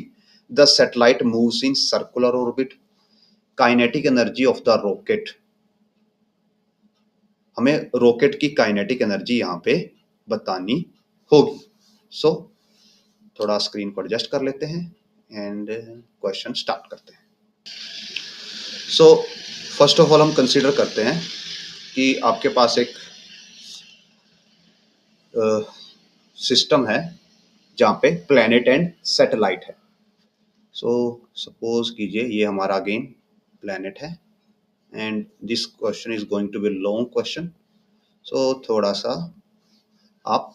the satellite moves in circular orbit. Kinetic energy of the rocket, हमें rocket की kinetic energy यहाँ पे बतानी होगी. सो थोड़ा स्क्रीन को एडजस्ट कर लेते हैं एंड क्वेश्चन स्टार्ट करते हैं. सो फर्स्ट ऑफ ऑल हम कंसीडर करते हैं कि आपके पास एक सिस्टम है जहाँ पे प्लैनेट एंड सैटेलाइट है. सो सपोज कीजिए ये हमारा अगेन प्लैनेट है and this question is going to be long question. So थोड़ा सा आप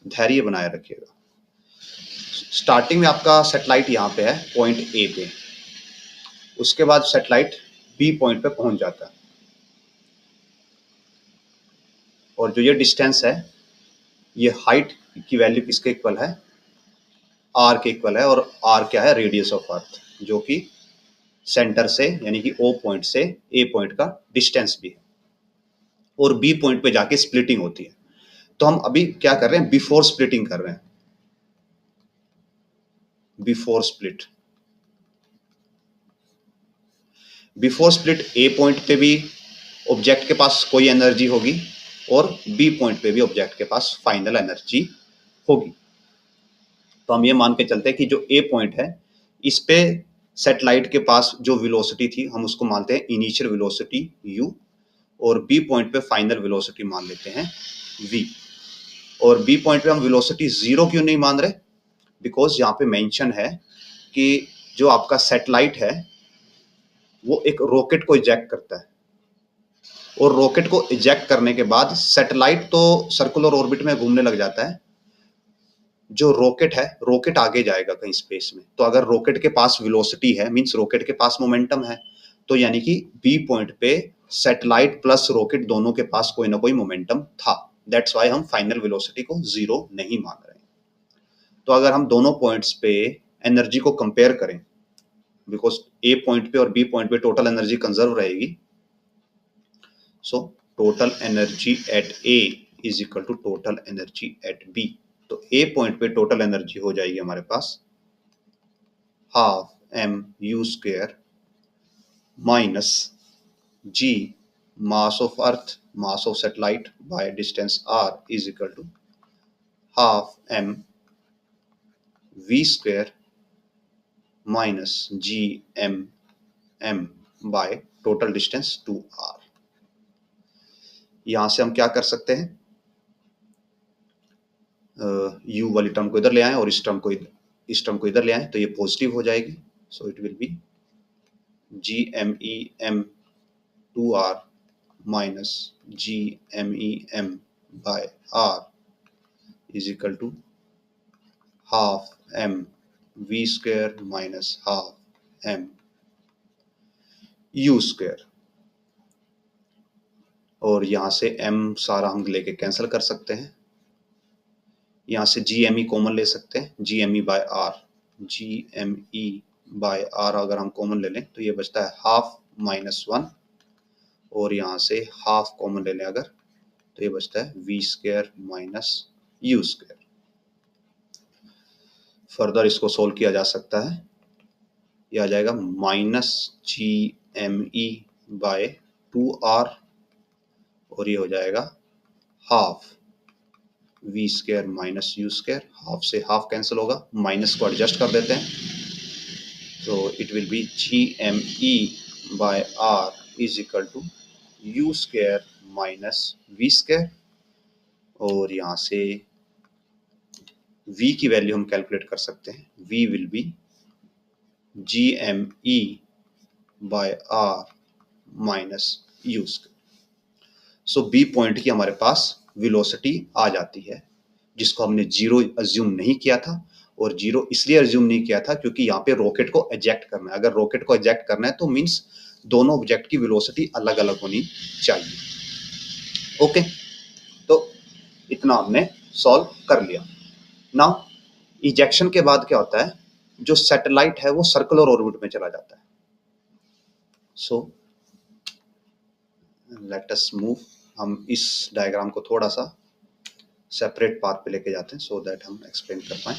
धैर्य बनाए रखिएगा. स्टार्टिंग में आपका सैटेलाइट यहाँ पे है पॉइंट ए पे, उसके बाद सैटेलाइट बी पॉइंट पे पहुंच जाता है और जो ये डिस्टेंस है ये हाइट की वैल्यू किसके इक्वल है, आर के इक्वल है. और आर क्या है, रेडियस ऑफ अर्थ, जो कि सेंटर से यानी कि ओ पॉइंट से ए पॉइंट का डिस्टेंस भी है. और बी पॉइंट पे जाके स्प्लिटिंग होती है. तो हम अभी क्या कर रहे हैं, बिफोर स्प्लिटिंग कर रहे हैं. Before split, before split A point पे भी ऑब्जेक्ट के पास कोई एनर्जी होगी और बी पॉइंट पे भी ऑब्जेक्ट के पास फाइनल एनर्जी होगी. तो हम ये मान के चलते हैं कि जो ए पॉइंट है इस पे सैटेलाइट के पास जो वेलोसिटी थी हम उसको मानते हैं इनिशियल वेलोसिटी u, और बी पॉइंट पे फाइनल वेलोसिटी मान लेते हैं v. और बी पॉइंट पे हम वेलोसिटी जीरो क्यों नहीं मान रहे, बिकॉज यहाँ पे मेंशन है कि जो आपका सैटेलाइट है वो एक रॉकेट को इजेक्ट करता है और रॉकेट को इजेक्ट करने के बाद सैटेलाइट तो सर्कुलर ऑर्बिट में घूमने लग जाता है. जो रॉकेट है, रॉकेट आगे जाएगा कहीं स्पेस में. तो अगर रॉकेट के पास वेलोसिटी है मींस रॉकेट के पास मोमेंटम है, तो यानी कि बी पॉइंट पे सैटेलाइट प्लस रॉकेट दोनों के पास कोई ना कोई मोमेंटम था. दैट्स वाई हम फाइनल वेलोसिटी को जीरो नहीं मान रहे हैं. तो अगर हम दोनों पॉइंट्स पे एनर्जी को कंपेयर करें, बिकॉज ए पॉइंट पे और बी पॉइंट पे टोटल एनर्जी कंजर्व रहेगी. So total energy at A is equal to total energy at B. तो ए पॉइंट पे टोटल एनर्जी हो जाएगी हमारे पास half M U square minus G mass of earth, mass of satellite by distance R is equal to half M V square minus G M M by total distance 2r. यहां से हम क्या कर सकते हैं, u वाली term को इधर ले आए और इस टर्म को इधर ले आए तो ये पॉजिटिव हो जाएगी. So it will be G M E M 2r minus G M E M by r is equal to half M V square minus half M U square. और यहाँ से m सारा हम लेके कैंसिल कर सकते हैं. यहाँ से जी एम ई कॉमन ले सकते हैं, G M E by R, G M E by R अगर हम कॉमन ले लें तो ये बचता है हाफ माइनस 1. और यहाँ से हाफ कॉमन ले लें अगर तो ये बचता है V square minus U square. Further इसको सोल्व किया जा सकता है. ये आ जाएगा minus G M E by 2r और ये हो जाएगा half V square minus U square. Half से हाफ कैंसिल होगा, माइनस को एडजस्ट कर देते हैं. तो it will be G M E by R is equal to U square minus V square. और यहाँ से v की वैल्यू हम कैलकुलेट कर सकते हैं. v will be G M E by R minus U square. So B point की हमारे पास वेलोसिटी आ जाती है जिसको हमने जीरो अज्यूम नहीं किया था और 0 इसलिए अज्यूम नहीं किया था क्योंकि यहाँ पे रॉकेट को एजेक्ट करना है। अगर रॉकेट को एजेक्ट करना है तो मीन्स दोनों ऑब्जेक्ट की वेलोसिटी अलग अलग होनी चाहिए। ओके, तो इतना हमने सॉल्व कर लिया। नाउ इजेक्शन के बाद क्या होता है, जो सैटेलाइट है वो सर्कुलर ऑर्बिट में चला जाता है। सो लेट अस मूव, हम इस डायग्राम को थोड़ा सा सेपरेट पार्ट पे लेके जाते हैं सो दैट हम एक्सप्लेन कर पाए।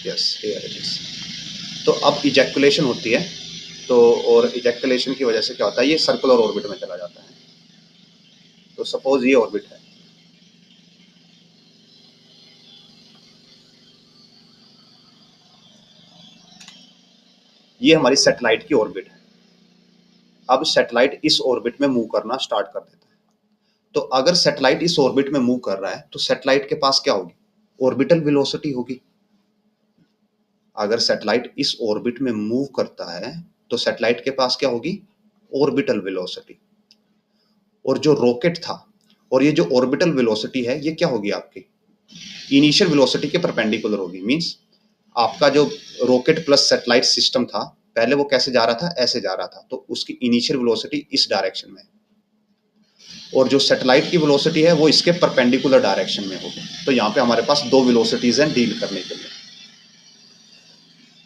Yes, here it is. तो अब इजैकुलेशन होती है, तो और इजैकुलेशन की वजह से क्या होता है, ये सर्कुलर ऑर्बिट में चला जाता है। तो सपोज ये ऑर्बिट है, ये हमारी सैटेलाइट की ऑर्बिट है। अब सैटेलाइट इस ऑर्बिट में मूव करना स्टार्ट कर देता है। तो अगर सैटेलाइट इस ऑर्बिट में मूव कर रहा है तो सैटेलाइट के पास क्या होगी, ऑर्बिटल वेलोसिटी होगी। अगर सैटेलाइट इस ऑर्बिट में मूव करता है तो सैटेलाइट के पास क्या होगी, ऑर्बिटल वेलोसिटी। और जो रॉकेट था और ये जो ऑर्बिटल वेलोसिटी है ये क्या होगी, आपकी इनिशियल वेलोसिटी के परपेंडिकुलर होगी। मींस आपका जो रॉकेट प्लस सैटेलाइट सिस्टम था, पहले वो कैसे जा रहा था, ऐसे जा रहा था, तो उसकी इनिशियल वेलोसिटी इस डायरेक्शन में, और जो सैटेलाइट की वेलोसिटी है वो इसके परपेंडिकुलर डायरेक्शन में होगी। तो यहाँ पे हमारे पास दो वेलोसिटीज हैं डील करने के लिए।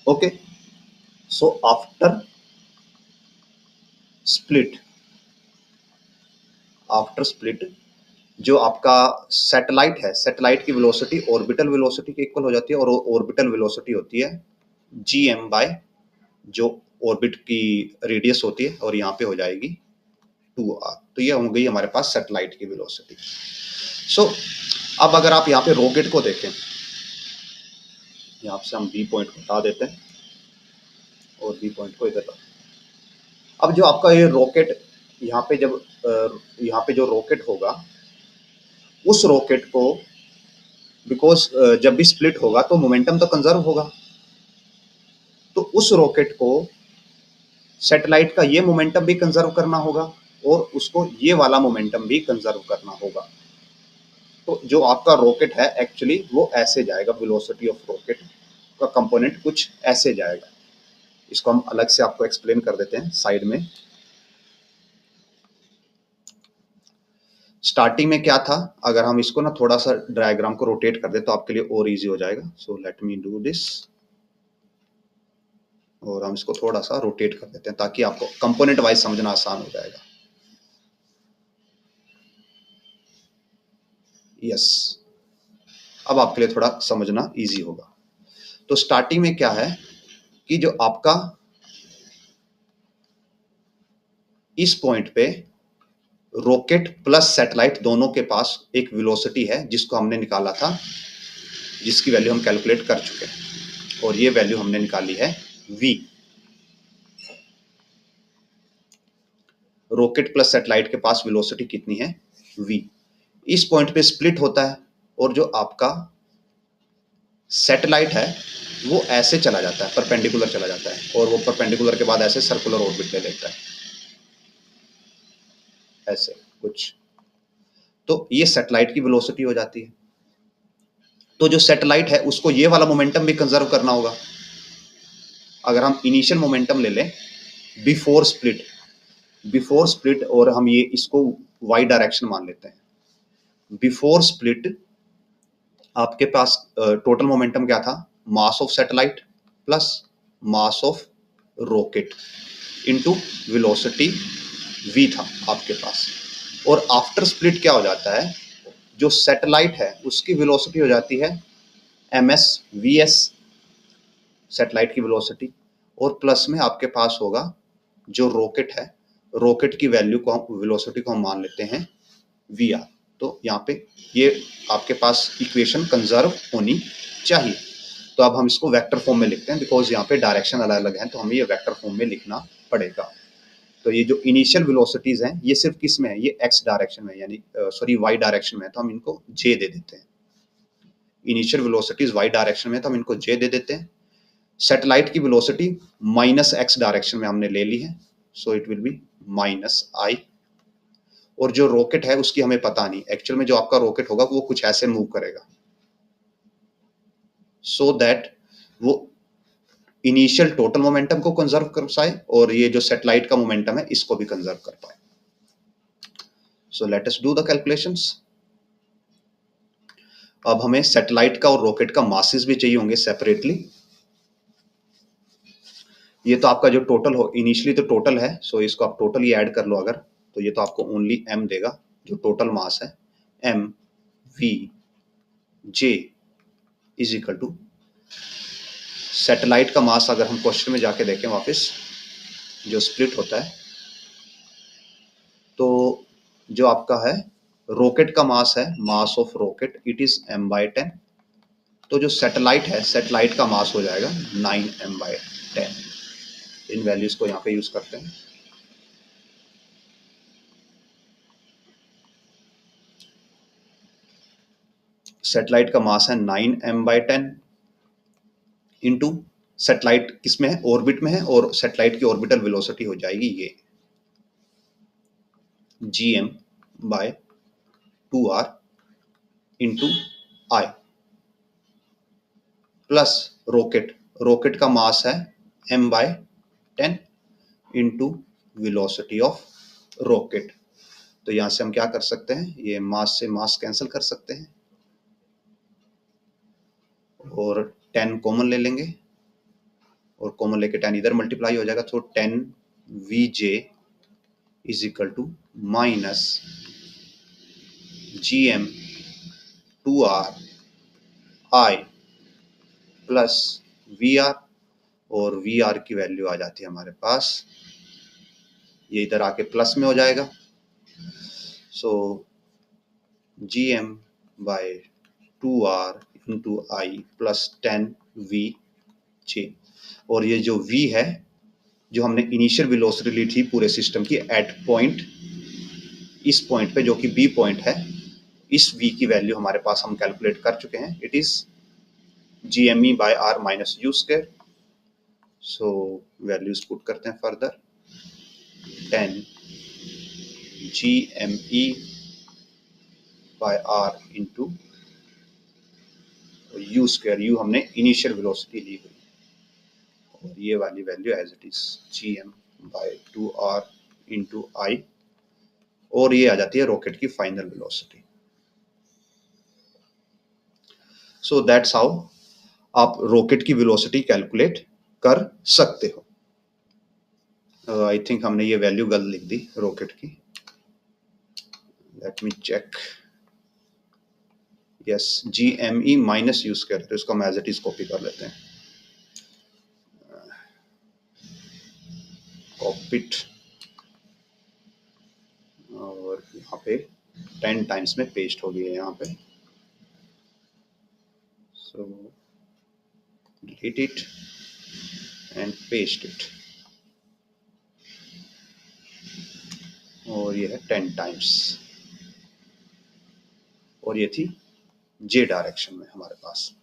ओके, सो आफ्टर स्प्लिट, जो आपका सैटेलाइट है, सैटेलाइट की वेलोसिटी ऑर्बिटल वेलोसिटी के इक्वल हो जाती है, और ऑर्बिटल वेलोसिटी होती है gm बाय जो ऑर्बिट की रेडियस होती है, और यहाँ पे हो जाएगी 2r। तो ये हो गई हमारे पास सैटेलाइट की वेलोसिटी। सो अब अगर आप यहाँ पे रॉकेट को देखें, यहाँ से हम बी पॉइंट हटा देते हैं और बी पॉइंट को इधर रखते हैं। अब जो आपका ये रॉकेट यहाँ पे जब यहाँ पे जो रॉकेट होगा, उस रॉकेट को बिकॉज जब भी स्प्लिट होगा तो मोमेंटम तो कंजर्व होगा, तो उस रॉकेट को सैटेलाइट का ये मोमेंटम भी कंजर्व करना होगा और उसको ये वाला मोमेंटम भी कंजर्व करना होगा। तो जो आपका रॉकेट है एक्चुअली वो ऐसे जाएगा, वेलोसिटी ऑफ रॉकेट का कंपोनेंट कुछ ऐसे जाएगा। इसको हम अलग से आपको एक्सप्लेन कर देते हैं साइड में। स्टार्टिंग में क्या था, अगर हम इसको ना थोड़ा सा डायग्राम को रोटेट कर दे तो आपके लिए और इजी हो जाएगा। So let me do this, और हम इसको थोड़ा सा रोटेट कर देते हैं ताकि आपको कंपोनेंट वाइज समझना आसान हो जाएगा। यस, अब आपके लिए थोड़ा समझना इजी होगा। तो स्टार्टिंग में क्या है कि जो आपका इस पॉइंट पे रॉकेट प्लस सैटेलाइट दोनों के पास एक वेलोसिटी है जिसको हमने निकाला था, जिसकी वैल्यू हम कैलकुलेट कर चुके हैं, और ये वैल्यू हमने निकाली है v। रॉकेट प्लस सैटेलाइट के पास वेलोसिटी कितनी है, v। इस पॉइंट पे स्प्लिट होता है और जो आपका सैटेलाइट है वो ऐसे चला जाता है, परपेंडिकुलर चला जाता है, और वो परपेंडिकुलर के बाद ऐसे सर्कुलर ऑर्बिट ले लेता है, ऐसे कुछ। तो ये सैटेलाइट की वेलोसिटी हो जाती है। तो जो सैटेलाइट है उसको ये वाला मोमेंटम भी कंजर्व करना होगा। अगर हम इनिशियल मोमेंटम ले लें बिफोर स्प्लिट, और हम ये इसको वाई डायरेक्शन मान लेते हैं। बिफोर स्प्लिट आपके पास टोटल मोमेंटम क्या था, मास of satellite plus mass of rocket into velocity v था आपके पास। और आफ्टर स्प्लिट क्या हो जाता है, जो सैटेलाइट है उसकी वेलोसिटी हो जाती है ms vs, सैटेलाइट की वेलोसिटी, और प्लस में आपके पास होगा जो रॉकेट है, रॉकेट की वैल्यू को हम वेलोसिटी को हम मान लेते हैं vr। तो यहाँ पे ये आपके पास इक्वेशन कंजर्व होनी चाहिए। तो अब हम इसको वेक्टर फॉर्म में लिखते हैं, बिकॉज यहाँ पे डायरेक्शन अलग अलग हैं तो हमें ये वेक्टर फॉर्म में लिखना पड़ेगा। तो ये जो इनिशियल वेलोसिटीज हैं ये सिर्फ किस में है, ये एक्स डायरेक्शन में, यानी सॉरी वाई डायरेक्शन में है, तो हम इनको जे दे देते हैं। इनिशियल वेलोसिटीज वाई डायरेक्शन में तो हम इनको जे दे देते हैं। सैटेलाइट की वेलोसिटी माइनस एक्स डायरेक्शन में हमने ले ली है, so it will be minus I. और जो रॉकेट है उसकी हमें पता नहीं, एक्चुअल में जो आपका रॉकेट होगा वो कुछ ऐसे मूव करेगा। सो दैट वो इनिशियल टोटल मोमेंटम को कंजर्व कर पाए और ये जो सैटेलाइट का मोमेंटम है इसको भी कंजर्व कर पाए। सो let us do the calculations. अब हमें सैटेलाइट का और रॉकेट का मासेस भी चाहिए होंगे सेपरेटली। ये तो आपका जो टोटल हो, इनिशियली तो टोटल है, सो इसको आप टोटल ही ऐड कर लो अगर, तो ये तो आपको ओनली m देगा जो टोटल मास है। m v j is equal to satellite का मास अगर हम क्वेश्चन में जाके देखें वापस जो स्प्लिट होता है, तो जो आपका है रॉकेट का मास है, mass of rocket it is m/10। तो जो सैटेलाइट है, सैटेलाइट का मास हो जाएगा 9m/10। इन वैल्यूज को यहाँ पे यूज करते हैं। सैटेलाइट का मास है 9m/10 इंटू सैटेलाइट किसमें है, ऑर्बिट में है, और सैटेलाइट की ऑर्बिटल वेलोसिटी हो जाएगी ये gm/2r इंटू आई प्लस रॉकेट, रॉकेट का मास है m/10 into velocity of rocket. तो यहां से हम क्या कर सकते हैं, ये मास से मास कैंसिल कर सकते हैं और 10 कॉमन ले लेंगे और कॉमन लेके 10 इधर मल्टीप्लाई हो जाएगा, तो 10 vj is equal to minus gm/2r I plus V R, और वी आर की वैल्यू आ जाती है हमारे पास, ये इधर आके प्लस में हो जाएगा। सो gm/2r इंटू आई प्लस 10 vj, और ये जो v है जो हमने इनिशियल वेलोसिटी ली थी पूरे सिस्टम की एट पॉइंट, इस पॉइंट पे जो कि b पॉइंट है, इस v की वैल्यू हमारे पास हम कैलकुलेट कर चुके हैं। It is gme/r minus u square. So values put करते हैं further, 10 gme/r into u square, u हमने इनिशियल वेलोसिटी ली हुई, और ये वाली value as it is gm/2r into I, और ये आ जाती है रॉकेट की final velocity. So that's how आप रॉकेट की वेलोसिटी कैलकुलेट कर सकते हो। आई थिंक हमने ये वैल्यू गलत लिख दी रॉकेट की, let me check. Yes, gme minus U square, तो इसको हम एज इट इज कॉपी कर लेते हैं, कॉपीड, और यहाँ पे 10 टाइम्स में पेस्ट हो गई है यहाँ पे। So delete it and paste it, और ये है 10 टाइम्स, और ये थी जे डायरेक्शन में हमारे पास।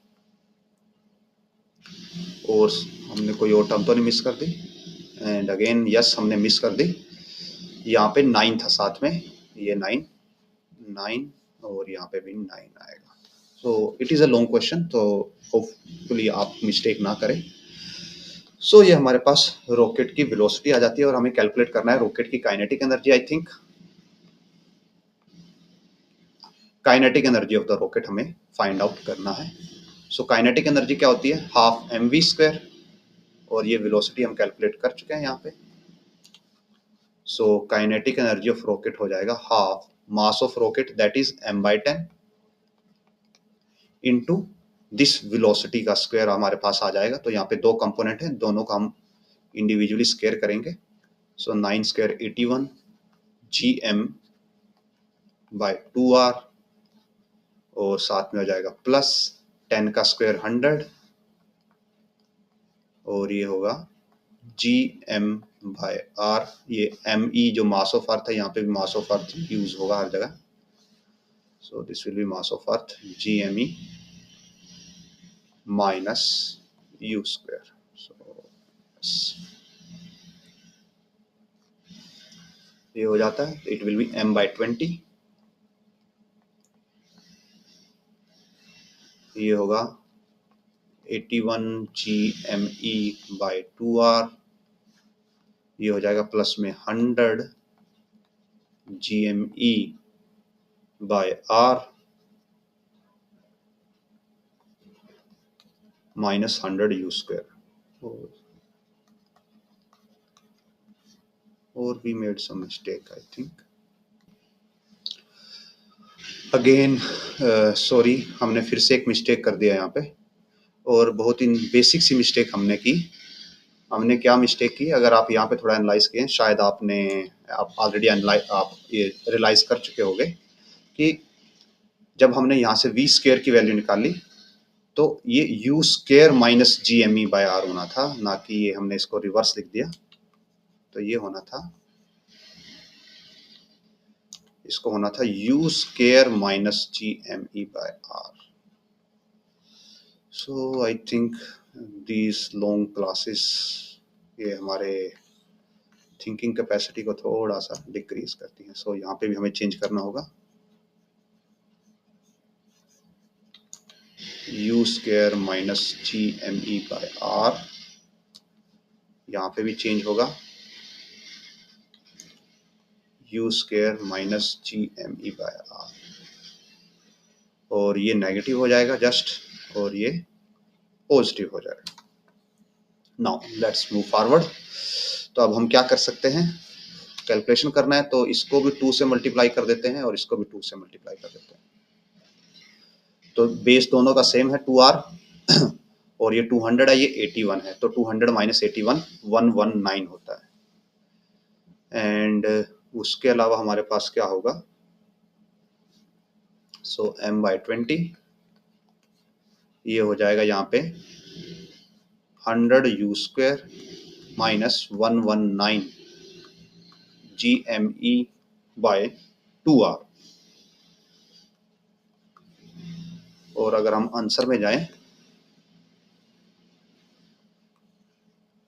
और हमने कोई और टर्म तो नहीं मिस कर दी, एंड अगेन यस हमने मिस कर दी, यहाँ पे 9 था साथ में, ये 9 और यहाँ पे भी 9 आएगा। So it is a long question, तो होपफुली आप मिस्टेक ना करें। सो ये हमारे पास रॉकेट की वेलोसिटी आ जाती है, और हमें कैलकुलेट करना है रॉकेट की kinetic energy. I think kinetic energy of the rocket हमें फाइंड आउट करना है। सो काइनेटिक एनर्जी क्या होती है, हाफ mv स्क्वायर, और ये वेलोसिटी हम कैलकुलेट कर चुके हैं यहाँ पे। So kinetic energy of rocket हो जाएगा half mass of rocket that is m/10 into this velocity का स्क्वायर हमारे पास आ जाएगा। तो यहाँ पे दो कंपोनेंट है, दोनों का हम इंडिविजुअली स्क्वायर करेंगे। सो 9 स्क्वायर 81 gm/2r, और साथ में हो जाएगा प्लस 10 का स्क्वायर 100, और ये होगा gm/r, ये me जो मास ऑफ अर्थ है, यहाँ पे भी मास ऑफ अर्थ यूज होगा हर जगह। So this will be mass of earth gme minus u square. So ये हो जाता है, इट विल बी m/20, ये होगा 81 GME बाय 2R, ये हो जाएगा प्लस में 100 GME by R minus 100 U square. Or we made some mistake, I think. Again, sorry, हमने फिर से एक मिस्टेक कर दिया यहाँ पे, और बहुत ही बेसिक सी मिस्टेक हमने की। हमने क्या मिस्टेक की, अगर आप यहाँ पे थोड़ा एनालाइज किए, शायद आप ऑलरेडी आप ये रियलाइज कर चुके होंगे कि जब हमने यहाँ से v स्क्वायर की वैल्यू निकाली तो ये u square minus GME by R होना था, ना कि ये हमने इसको रिवर्स लिख दिया। तो ये होना था, इसको होना था u square minus GME by R। So I think these long classes ये हमारे थिंकिंग कैपेसिटी को थोड़ा सा डिक्रीज करती हैं। सो यहाँ पे भी हमें चेंज करना होगा, u square minus GME by R, यहाँ पे भी चेंज होगा u square minus GME by R, और ये नेगेटिव हो जाएगा जस्ट, और ये पॉजिटिव हो जाएगा। Now let's move forward. तो अब हम क्या कर सकते हैं, कैलकुलेशन करना है तो इसको भी 2 से मल्टीप्लाई कर देते हैं और इसको भी 2 से मल्टीप्लाई कर देते हैं। तो बेस दोनों का सेम है 2R, और ये 200 है, ये 81 है, तो 200 माइनस 81 119 होता है। एंड उसके अलावा हमारे पास क्या होगा, सो m बाय 20, ये हो जाएगा यहाँ पे 100 u square minus 119 GME by 2R। और अगर हम आंसर में जाएं,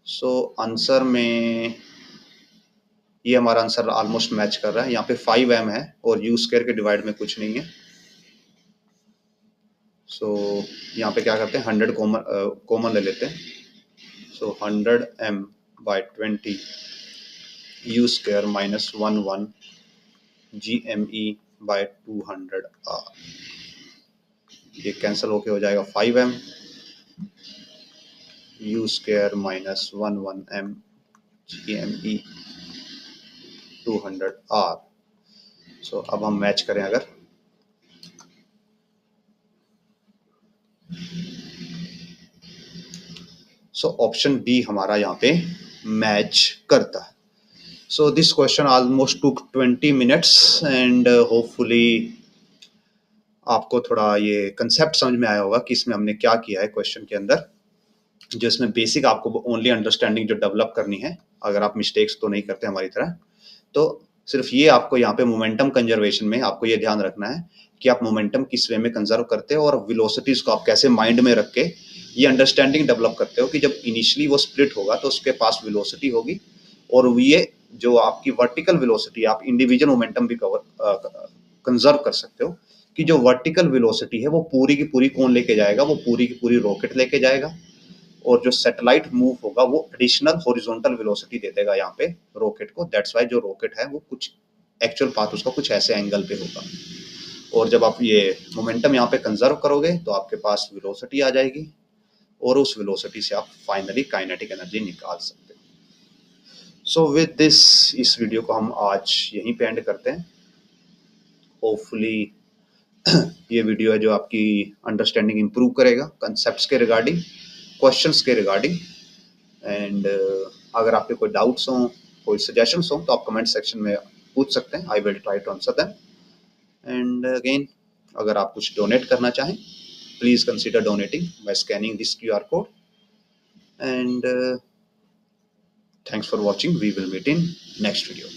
सो आंसर में ये हमारा आंसर ऑलमोस्ट मैच कर रहा है। यहाँ पे 5m है और u स्क्वायर के डिवाइड में कुछ नहीं है। सो यहाँ पे क्या करते हैं, 100 कॉमन ले लेते हैं। So 100m by 20 u square minus 11 GME by 200R, ये कैंसिल होके हो जाएगा 5m u square minus 11m GME 200R। सो अब हम मैच करें, अगर सो ऑप्शन बी हमारा यहाँ पे मैच करता है। So this question almost took 20 minutes and hopefully आपको थोड़ा ये कंसेप्ट समझ में आया होगा कि इसमें हमने क्या किया है क्वेश्चन के अंदर, जो इसमें बेसिक आपको ओनली अंडरस्टैंडिंग जो डेवलप करनी है, अगर आप मिस्टेक्स तो नहीं करते हमारी तरह। तो सिर्फ ये आपको यहाँ पे मोमेंटम कंजर्वेशन में आपको ये ध्यान रखना है कि आप मोमेंटम किस वे में कंजर्व करते हो और वेलोसिटीज को आप कैसे माइंड में रख के ये अंडरस्टैंडिंग डेवलप करते हो कि जब इनिशियली वो स्प्लिट होगा तो उसके पास वेलोसिटी होगी, और ये जो आपकी वर्टिकल वेलोसिटी, आप इंडिविजुअल मोमेंटम भी कंजर्व कर सकते हो कि जो वर्टिकल वेलोसिटी है वो पूरी की पूरी कौन लेके जाएगा, वो पूरी की पूरी रॉकेट लेके जाएगा, और जो सैटेलाइट मूव होगा वो एडिशनल हॉरिजॉन्टल वेलोसिटी दे देगा यहाँ पे रॉकेट को। दैट्स वाई जो रॉकेट है वो कुछ एक्चुअल पाथ उसका कुछ ऐसे एंगल पे होगा, और जब आप ये मोमेंटम यहाँ पे कंजर्व करोगे तो आपके पास वेलोसिटी आ जाएगी, और उस वेलोसिटी से आप फाइनली काइनेटिक एनर्जी निकाल सकते हो। सो विद दिस, इस वीडियो को हम आज यहीं पे एंड करते हैं। होपफुली ये वीडियो है जो आपकी अंडरस्टैंडिंग इंप्रूव करेगा कंसेप्ट्स के रिगार्डिंग, क्वेश्चंस के रिगार्डिंग। एंड अगर आपके कोई डाउट्स हों, कोई सजेशंस हों, तो आप कमेंट सेक्शन में पूछ सकते हैं। I will try to answer them. And again, अगर आप कुछ डोनेट करना चाहें, please consider donating by scanning this QR code. And thanks for watching. We will meet in next video.